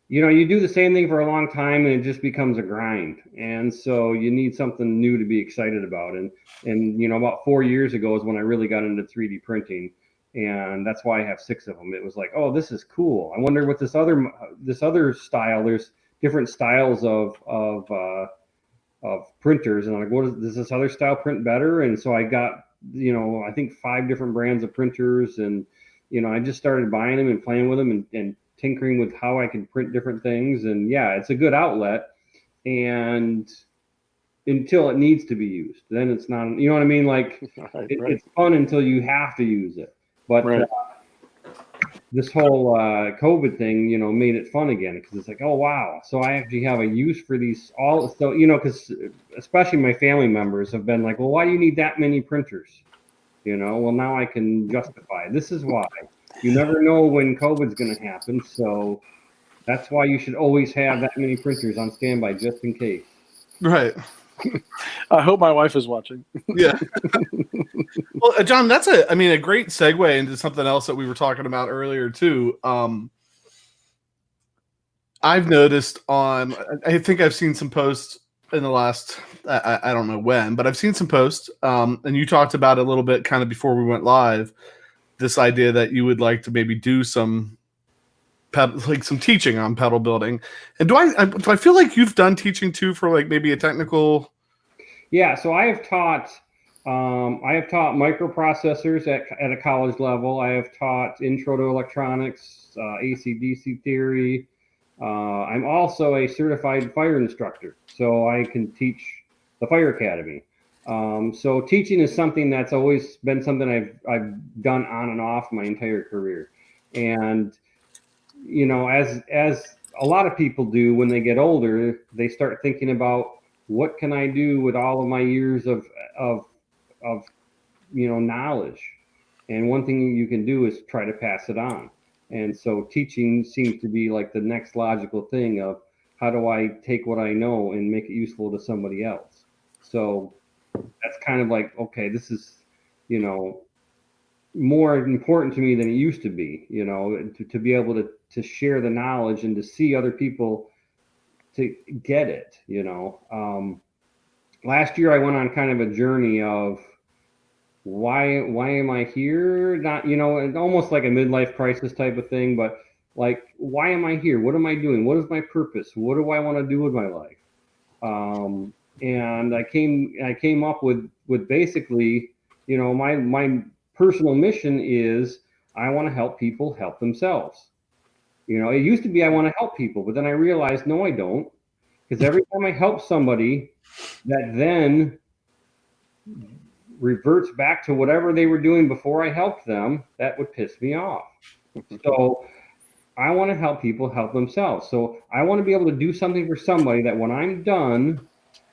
you do the same thing for a long time and it just becomes a grind. And so you need something new to be excited about. And about 4 years ago is when I really got into 3D printing. and that's why I have 6 of them. It was like, oh, this is cool. I wonder what this other style. There's different styles of printers, and I'm like, does this other style print better? And so I got, I think 5 different brands of printers, and I just started buying them and playing with them and tinkering with how I can print different things. And yeah, it's a good outlet, and until it needs to be used, then it's not, you know what I mean? Like Right. it's fun until you have to use it. But Right. This whole COVID thing, made it fun again, because it's like, oh wow, so I actually have a use for these all. So because especially my family members have been like, well, why do you need that many printers? Well, now I can justify. This is why. You never know when COVID's going to happen, so that's why you should always have that many printers on standby, just in case. Right. I hope my wife is watching. Yeah. Well, John, that's a great segue into something else that we were talking about earlier too. I've noticed I think I've seen some posts in the last, I don't know when, but I've seen some posts, and you talked about it a little bit kind of before we went live, this idea that you would like to maybe do some some teaching on pedal building. And do I feel like you've done teaching too for like maybe a technical? Yeah, so I have taught microprocessors at a college level. I have taught intro to electronics, AC/DC theory. I'm also a certified fire instructor, so I can teach the fire academy. So teaching is something that's always been something I've done on and off my entire career. And as a lot of people do when they get older, they start thinking about, what can I do with all of my years of knowledge? And one thing you can do is try to pass it on. And so teaching seems to be like the next logical thing of, how do I take what I know and make it useful to somebody else? So that's kind of like, okay, this is, more important to me than it used to be, to be able to share the knowledge and to see other people to get it. Last year I went on kind of a journey of, why am I here? Not, almost like a midlife crisis type of thing, but like, why am I here? What am I doing? What is my purpose? What do I want to do with my life? And I came up with basically, my personal mission is, I want to help people help themselves. It used to be, I want to help people, but then I realized, no, I don't. Because every time I help somebody that then reverts back to whatever they were doing before I helped them, that would piss me off. So I want to help people help themselves. So I want to be able to do something for somebody that when I'm done,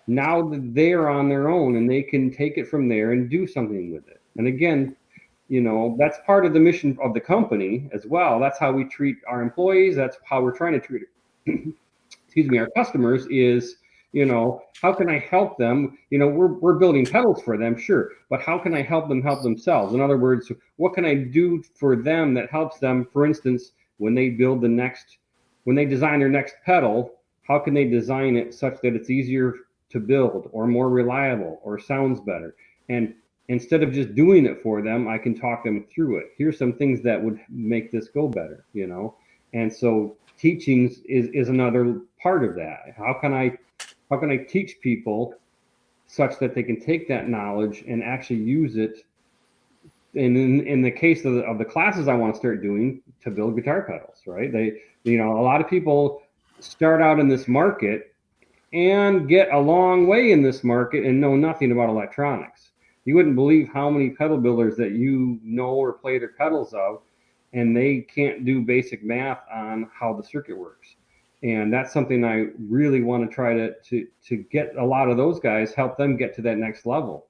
now that they're on their own and they can take it from there and do something with it. And again, that's part of the mission of the company as well. That's how we treat our employees. That's how we're trying to treat our customers is, how can I help them? We're building pedals for them, sure, but how can I help them help themselves? In other words, what can I do for them that helps them? For instance, when they design their next pedal, how can they design it such that it's easier to build or more reliable or sounds better? And instead of just doing it for them, I can talk them through it. Here's some things that would make this go better, And so teaching is another part of that. How can I teach people such that they can take that knowledge and actually use it? And in the case of the classes I want to start doing, to build guitar pedals, right? A lot of people start out in this market and get a long way in this market and know nothing about electronics. You wouldn't believe how many pedal builders that or play their pedals of, and they can't do basic math on how the circuit works. And that's something I really want to try to get a lot of those guys, help them get to that next level,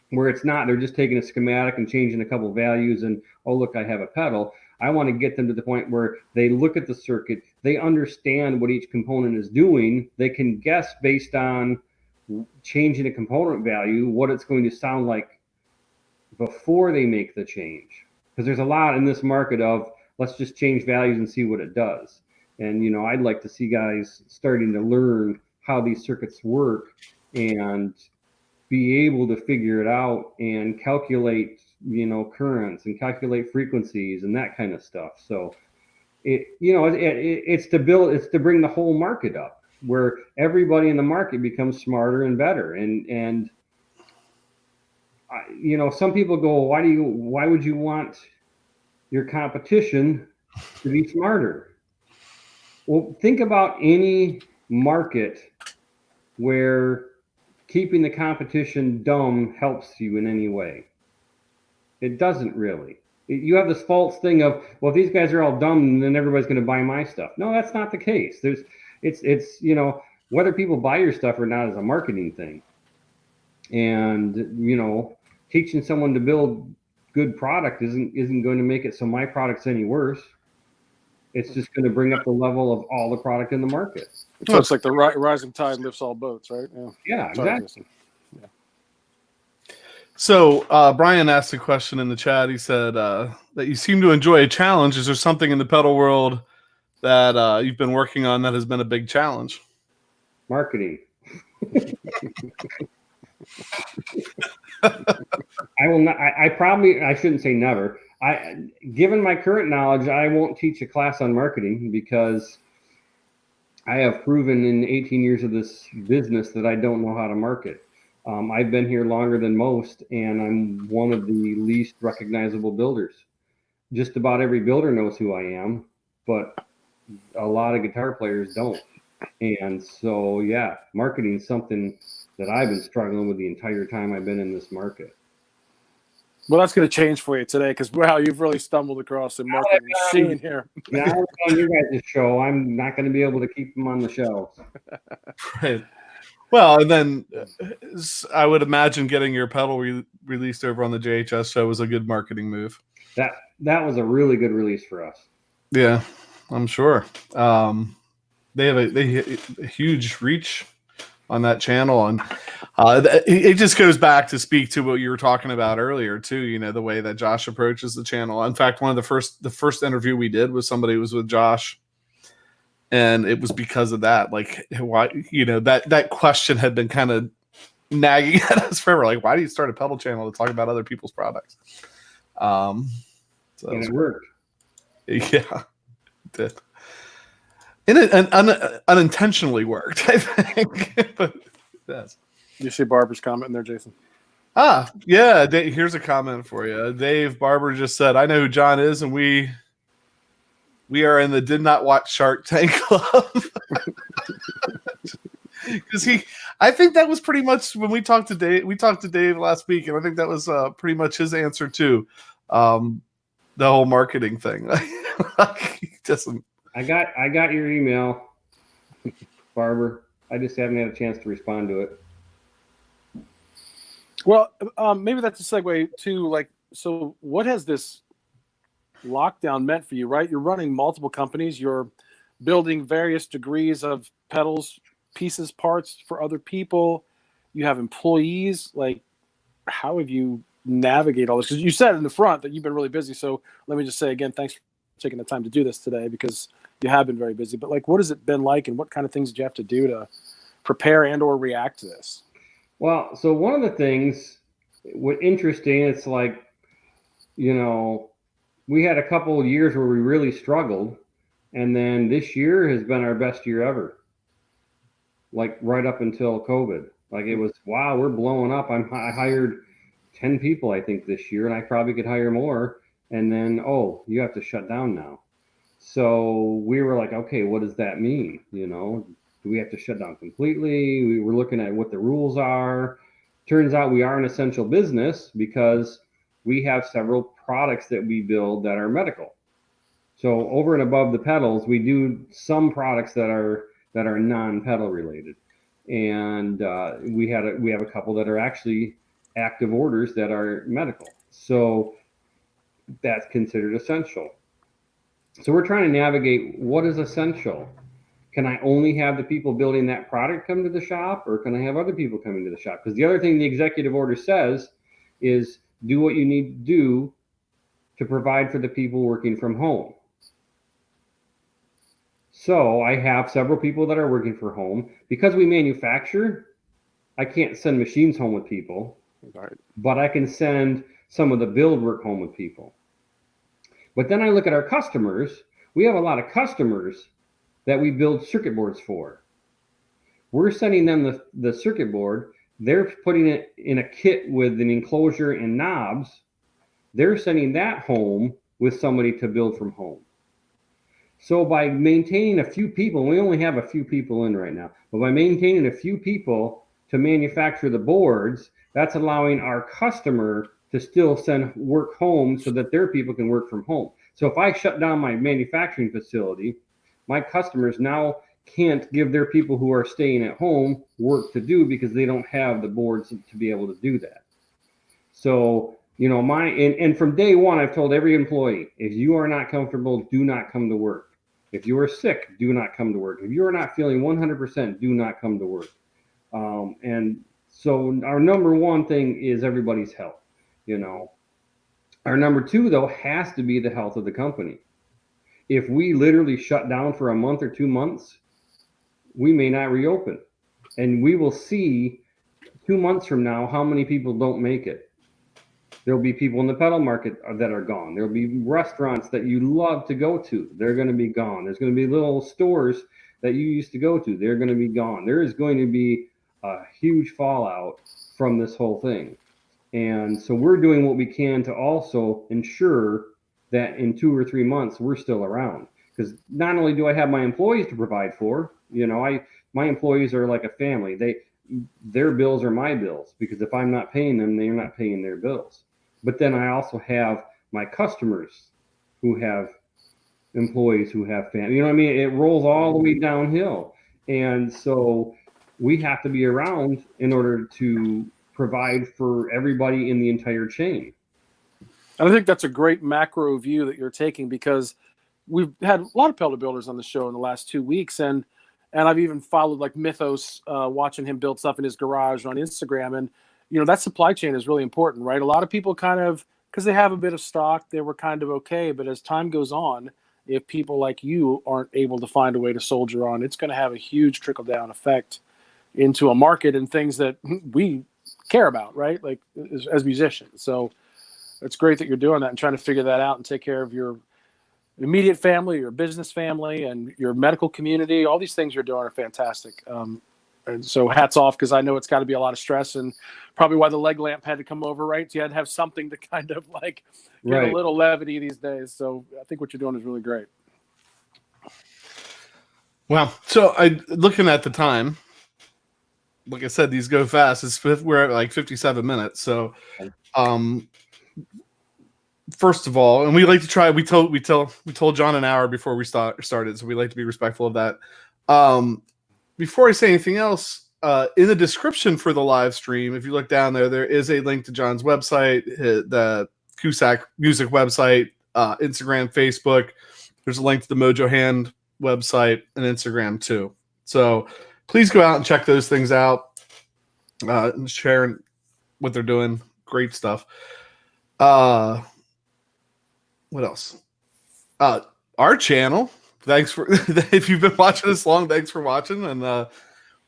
where it's not, they're just taking a schematic and changing a couple values and, oh, look, I have a pedal. I want to get them to the point where they look at the circuit, they understand what each component is doing. They can guess based on changing a component value, what it's going to sound like before they make the change. Because there's a lot in this market of, let's just change values and see what it does. And, I'd like to see guys starting to learn how these circuits work and be able to figure it out and calculate currents and calculate frequencies and that kind of stuff. So it's to bring the whole market up, where everybody in the market becomes smarter and better. And some people go, why would you want your competition to be smarter? Well, think about any market where keeping the competition dumb helps you in any way. It doesn't really. You have this false thing of, well, if these guys are all dumb, then everybody's going to buy my stuff. No, that's not the case. It's whether people buy your stuff or not is a marketing thing. And, teaching someone to build good product isn't going to make it so my product's any worse. It's just going to bring up the level of all the product in the market. So it's like the rising tide lifts all boats, right? Yeah, exactly. Yeah. So Brian asked a question in the chat. He said that you seem to enjoy a challenge. Is there something in the pedal world that you've been working on that has been a big challenge? Marketing. I will not. I shouldn't say never. Given my current knowledge, I won't teach a class on marketing because I have proven in 18 years of this business that I don't know how to market. I've been here longer than most, and I'm one of the least recognizable builders. Just about every builder knows who I am, but a lot of guitar players don't. And so, yeah, marketing is something that I've been struggling with the entire time I've been in this market. Well, that's going to change for you today because, wow, you've really stumbled across the marketing machine here. Now on your guys' show, I'm not going to be able to keep them on the show. Right. Well, and then I would imagine getting your pedal released over on the JHS show was a good marketing move. That was a really good release for us. Yeah, I'm sure. They have a huge reach on that channel, and it just goes back to speak to what you were talking about earlier too. The way that Josh approaches the channel. In fact, one of the first interview we did with somebody was with Josh, and it was because of that. Like, why? That question had been kind of nagging at us forever. Like, why do you start a pedal channel to talk about other people's products? So and it worked. Yeah, it did. And it unintentionally worked, I think. But yes. You see Barbara's comment in there, Jason? Yeah. Here's a comment for you. Dave Barber just said, "I know who John is, and we are in the did not watch Shark Tank club." Because I think that was pretty much when we talked to Dave. We talked to Dave last week, and I think that was pretty much his answer too. The whole marketing thing. He doesn't. I got your email, Barber. I just haven't had a chance to respond to it. Well, maybe that's a segue to so what has this lockdown meant for you, right? You're running multiple companies. You're building various degrees of pedals, pieces, parts for other people. You have employees. How have you navigate all this? Because you said in the front that you've been really busy. So let me just say again, thanks for taking the time to do this today because you have been very busy. But what has it been like, and what kind of things did you have to do to prepare and or react to this? Well, so one of the things, what's interesting, it's we had a couple of years where we really struggled, and then this year has been our best year ever. Right up until COVID. It was, wow, we're blowing up. I hired 10 people, I think, this year, and I probably could hire more. And then, you have to shut down now. So we were like, okay, what does that mean? Do we have to shut down completely? We were looking at what the rules are. Turns out we are an essential business because we have several products that we build that are medical. So over and above the pedals, we do some products that are non-pedal related. And we have a couple that are actually active orders that are medical. So that's considered essential. So we're trying to navigate what is essential. Can I only have the people building that product come to the shop, or can I have other people coming to the shop? Because the other thing the executive order says is do what you need to do to provide for the people working from home. So I have several people that are working from home. Because we manufacture, I can't send machines home with people. Right. But I can send some of the build work home with people. But then I look at our customers. We have a lot of customers that we build circuit boards for. We're sending them the circuit board. They're putting it in a kit with an enclosure and knobs. They're sending that home with somebody to build from home. So by maintaining a few people, we only have a few people in right now, but by maintaining a few people to manufacture the boards, that's allowing our customer to still send work home so that their people can work from home. So if I shut down my manufacturing facility, my customers now can't give their people who are staying at home work to do because they don't have the boards to be able to do that. So, you know, and from day one, I've told every employee, if you are not comfortable, do not come to work. If you are sick, do not come to work. If you are not feeling 100%, do not come to work. And so our number one thing is everybody's health, you know. Our number two, though, has to be the health of the company. If we literally shut down for a month or 2 months, we may not reopen. And we will see 2 months from now how many people don't make it. There'll be people in the pedal market that are gone. There'll be restaurants that you love to go to. They're going to be gone. There's going to be little stores that you used to go to. They're going to be gone. There is going to be a huge fallout from this whole thing. And so we're doing what we can to also ensure that in 2 or 3 months, we're still around. Because not only do I have my employees to provide for, you know, my employees are like a family. Their bills are my bills, because if I'm not paying them, they're not paying their bills. But then I also have my customers who have employees who have family. You know what I mean? It rolls all the way downhill. And so we have to be around in order to provide for everybody in the entire chain. And I think that's a great macro view that you're taking, because we've had a lot of pedal builders on the show in the last 2 weeks, and I've even followed like Mythos, watching him build stuff in his garage on Instagram. And you know, that supply chain is really important, right? A lot of people kind of, because they have a bit of stock, they were kind of okay. But as time goes on, if people like you aren't able to find a way to soldier on, it's going to have a huge trickle down effect into a market and things that we care about, right? Like as musicians. So it's great that you're doing that and trying to figure that out and take care of your immediate family, your business family, and your medical community. All these things you're doing are fantastic. And so hats off, because I know it's got to be a lot of stress, and probably why the leg lamp had to come over, right? You had to have something to kind of like get a little levity these days. So I think what you're doing is really great. Wow. So looking at the time, like I said, these go fast. We're at like 57 minutes. So, first of all, and we like to try. We told John an hour before we started, so we like to be respectful of that. Before I say anything else, in the description for the live stream, if you look down there is a link to John's website, the Cusack Music website, Instagram, Facebook. There's a link to the Mojo Hand website and Instagram too. So please go out and check those things out, and share what they're doing. Great stuff. What else? Our channel. Thanks for if you've been watching this long. Thanks for watching, and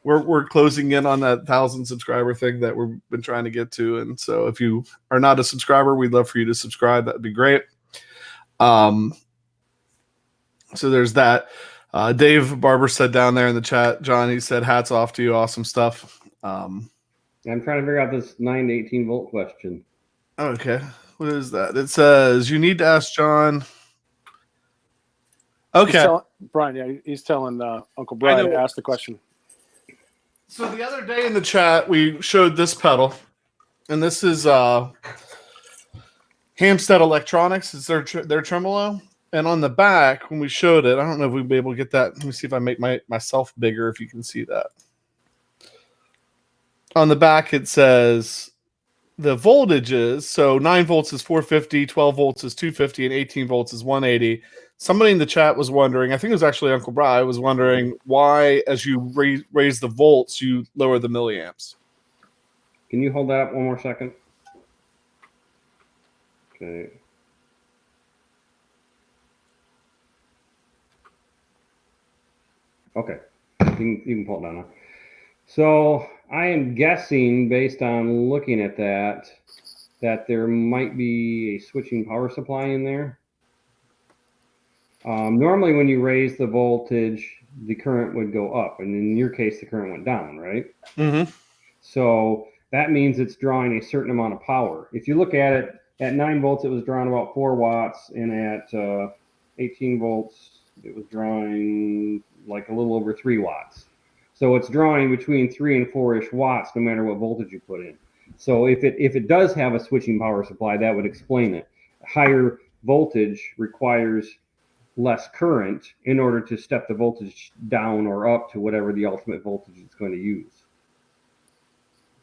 we're closing in on that 1,000 subscriber thing that we've been trying to get to. And so, if you are not a subscriber, we'd love for you to subscribe. That'd be great. So there's that. Dave Barber said down there in the chat, John, he said, "Hats off to you, awesome stuff." I'm trying to figure out this 9 to 18 volt question. Okay, what is that? It says you need to ask John. Okay, Brian, he's telling Uncle Brian to ask the question. So the other day in the chat, we showed this pedal, and this is Hampstead Electronics. It's their tremolo, and on the back, when we showed it, I don't know if we'd be able to get that. Let me see if I make myself bigger, if you can see that. On the back, it says the voltages. So 9 volts is 450, 12 volts is 250, and 18 volts is 180. Somebody in the chat was wondering, I think it was actually Uncle Bri, was wondering why, as you raise the volts, you lower the milliamps. Can you hold that up one more second? Okay. Okay. You can pull it down now. So I am guessing, based on looking at that, that there might be a switching power supply in there. Normally when you raise the voltage, the current would go up, and in your case, the current went down, right? Mm-hmm. So that means it's drawing a certain amount of power. If you look at it, at 9 volts, it was drawing about 4 watts, and at 18 volts, it was drawing like a little over 3 watts. So it's drawing between 3 and 4-ish watts, no matter what voltage you put in. So if it does have a switching power supply, that would explain it. Higher voltage requires less current in order to step the voltage down or up to whatever the ultimate voltage it's going to use.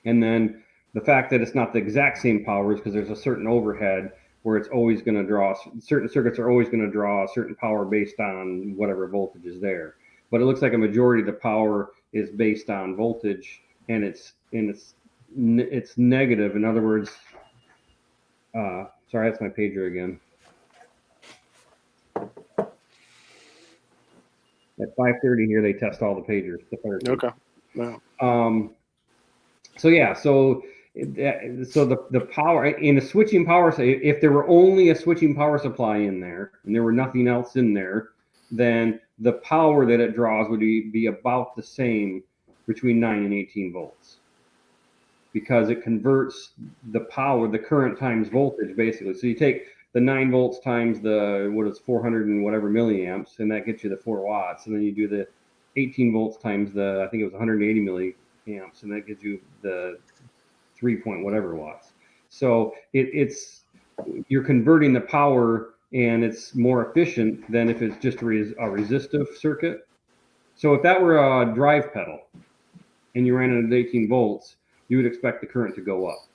And then the fact that it's not the exact same power is because there's a certain overhead where it's always going to draw, certain circuits are always going to draw a certain power based on whatever voltage is there. But it looks like a majority of the power is based on voltage, and it's negative. In other words, sorry, that's my pager again. At 5:30 here, they test all the pagers. Okay. Wow. So yeah, so the power in a switching power, if there were only a switching power supply in there and there were nothing else in there, then the power that it draws would be about the same between 9 and 18 volts, because it converts the power, the current times voltage, basically. So you take the 9 volts times the 400 and whatever milliamps, and that gets you the 4 watts, and then you do the 18 volts times the, I think it was 180 milliamps, and that gives you the 3 point whatever watts. So you're converting the power, and it's more efficient than if it's just a resistive circuit. So if that were a drive pedal and you ran it at 18 volts, you would expect the current to go up,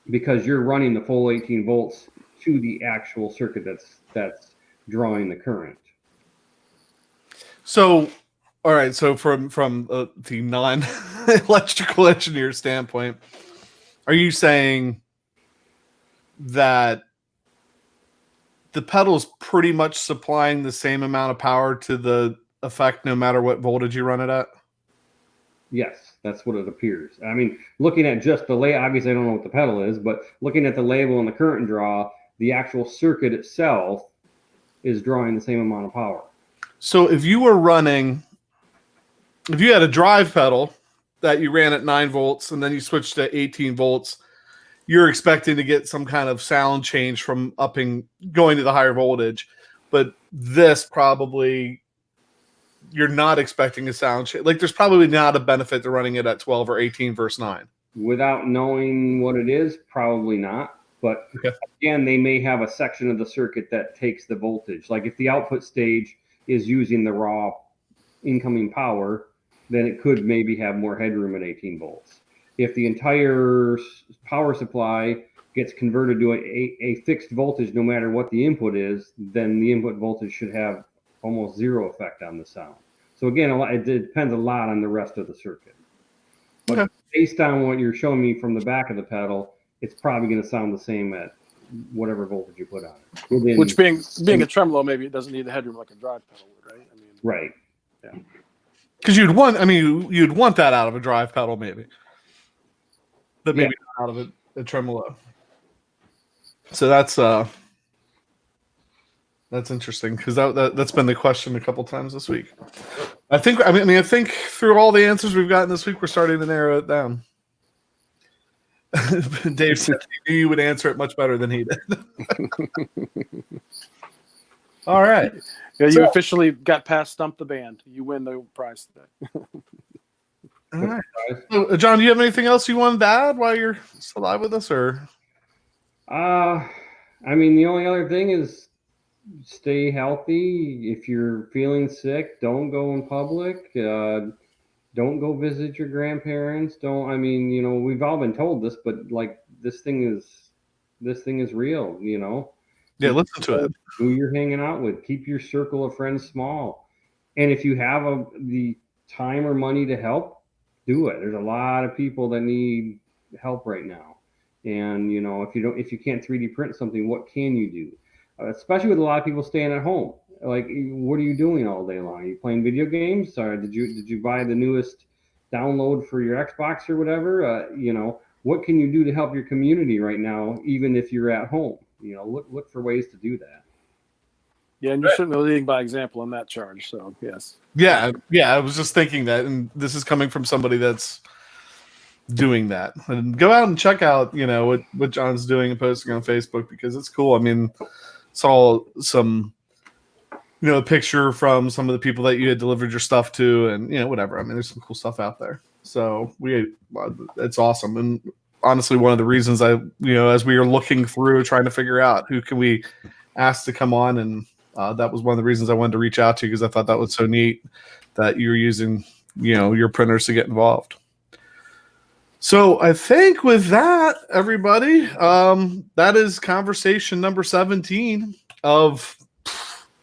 because you're running the full 18 volts to the actual circuit that's drawing the current. So, all right. So from the non-electrical engineer standpoint, are you saying that the pedal's pretty much supplying the same amount of power to the effect no matter what voltage you run it at? Yes, that's what it appears. I mean, looking at just the label, obviously I don't know what the pedal is, but looking at the label and the current draw, the actual circuit itself is drawing the same amount of power. So if you had a drive pedal that you ran at 9 volts and then you switched to 18 volts, you're expecting to get some kind of sound change from going to the higher voltage. But this probably, you're not expecting a sound change. Like, there's probably not a benefit to running it at 12 or 18 versus 9. Without knowing what it is, probably not. But again, they may have a section of the circuit that takes the voltage. Like if the output stage is using the raw incoming power, then it could maybe have more headroom at 18 volts. If the entire power supply gets converted to a fixed voltage, no matter what the input is, then the input voltage should have almost zero effect on the sound. So again, it depends a lot on the rest of the circuit. But based on what you're showing me from the back of the pedal, it's probably going to sound the same at whatever voltage you put on it. Which being a tremolo, maybe it doesn't need the headroom like a drive pedal would, right? I mean, right. Yeah. Because you'd want that out of a drive pedal, maybe. But maybe not out of a tremolo. So that's interesting, because that's been the question a couple times this week. I think through all the answers we've gotten this week, we're starting to narrow it down. Dave said he knew you would answer it much better than he did. All right. Yeah, you officially got past Stump the Band. You win the prize today. All right. So, John, do you have anything else you wanted to add while you're still live with us, or? I mean, the only other thing is stay healthy. If you're feeling sick, don't go in public. Don't go visit your grandparents. We've all been told this, but like this thing is real, Yeah, listen to it. Who you're hanging out with. Keep your circle of friends small. And if you have the time or money to help, do it. There's a lot of people that need help right now. And if you can't 3D print something, what can you do? Especially with a lot of people staying at home. Like, what are you doing all day long? Are you playing video games? Or did you buy the newest download for your Xbox or whatever? what can you do to help your community right now, even if you're at home? You know, look for ways to do that. Yeah, and you're certainly leading by example in that charge. So yes. Yeah. I was just thinking that, and this is coming from somebody that's doing that. And go out and check out, you know, what John's doing and posting on Facebook, because it's cool. I mean, saw some, you know, a picture from some of the people that you had delivered your stuff to, and, you know, whatever. I mean, there's some cool stuff out there. So it's awesome. And honestly, one of the reasons I, you know, as we were looking through trying to figure out who can we ask to come on, and that was one of the reasons I wanted to reach out to you, because I thought that was so neat that you're using, you know, your printers to get involved. So I think with that, everybody, that is conversation number 17 of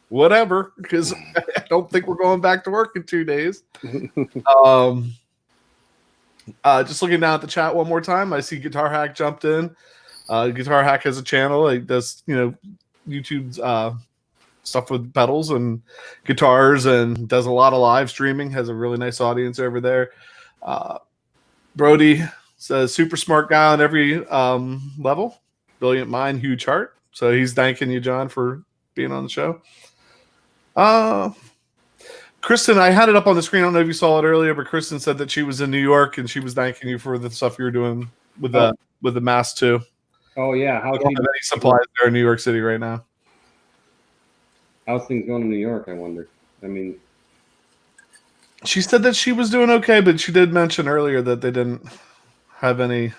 whatever, because I don't think we're going back to work in 2 days. Just looking down at the chat one more time, I see Guitar Hack jumped in. Guitar Hack has a channel. He does, you know, YouTube's stuff with pedals and guitars, and does a lot of live streaming. Has a really nice audience over there. Brody says, super smart guy on every level. Brilliant mind, huge heart. So he's thanking you, John, for being on the show. Kristen, I had it up on the screen. I don't know if you saw it earlier, but Kristen said that she was in New York and she was thanking you for the stuff you were doing with the mask too. Oh yeah, how don't have any supplies there in New York City right now. How's things going in New York, I wonder? I mean, she said that she was doing okay, but she did mention earlier that they didn't have any,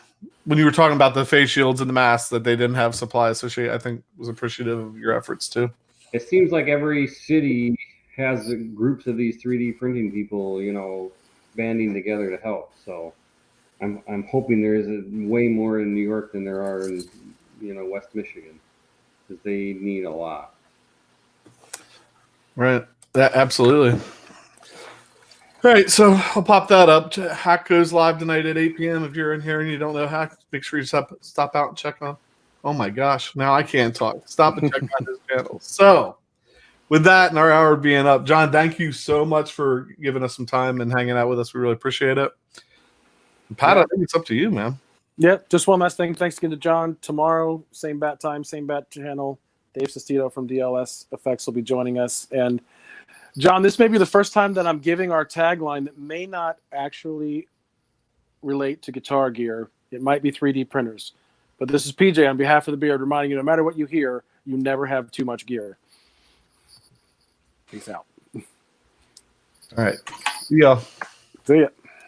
when you were talking about the face shields and the masks, that they didn't have supplies. So she, I think, was appreciative of your efforts too. It seems like every city has groups of these 3D printing people, you know, banding together to help. So I'm hoping there is way more in New York than there are in, you know, West Michigan, because they need a lot. Right. Yeah, absolutely. All right, so I'll pop that up. Hack goes live tonight at 8 p.m. If you're in here and you don't know Hack, make sure you stop out and check on. Oh my gosh, now I can't talk. Stop and check out his channel. So, with that and our hour being up, John, thank you so much for giving us some time and hanging out with us. We really appreciate it. And Pat, I think it's up to you, man. Yeah, just one last thing. Thanks again to John. Tomorrow, same bat time, same bat channel. Dave Sestito from DLS Effects will be joining us. And John, this may be the first time that I'm giving our tagline that may not actually relate to guitar gear. It might be 3D printers. But this is PJ on behalf of the Beard, reminding you, no matter what you hear, you never have too much gear. Peace out. All right. See ya. See ya.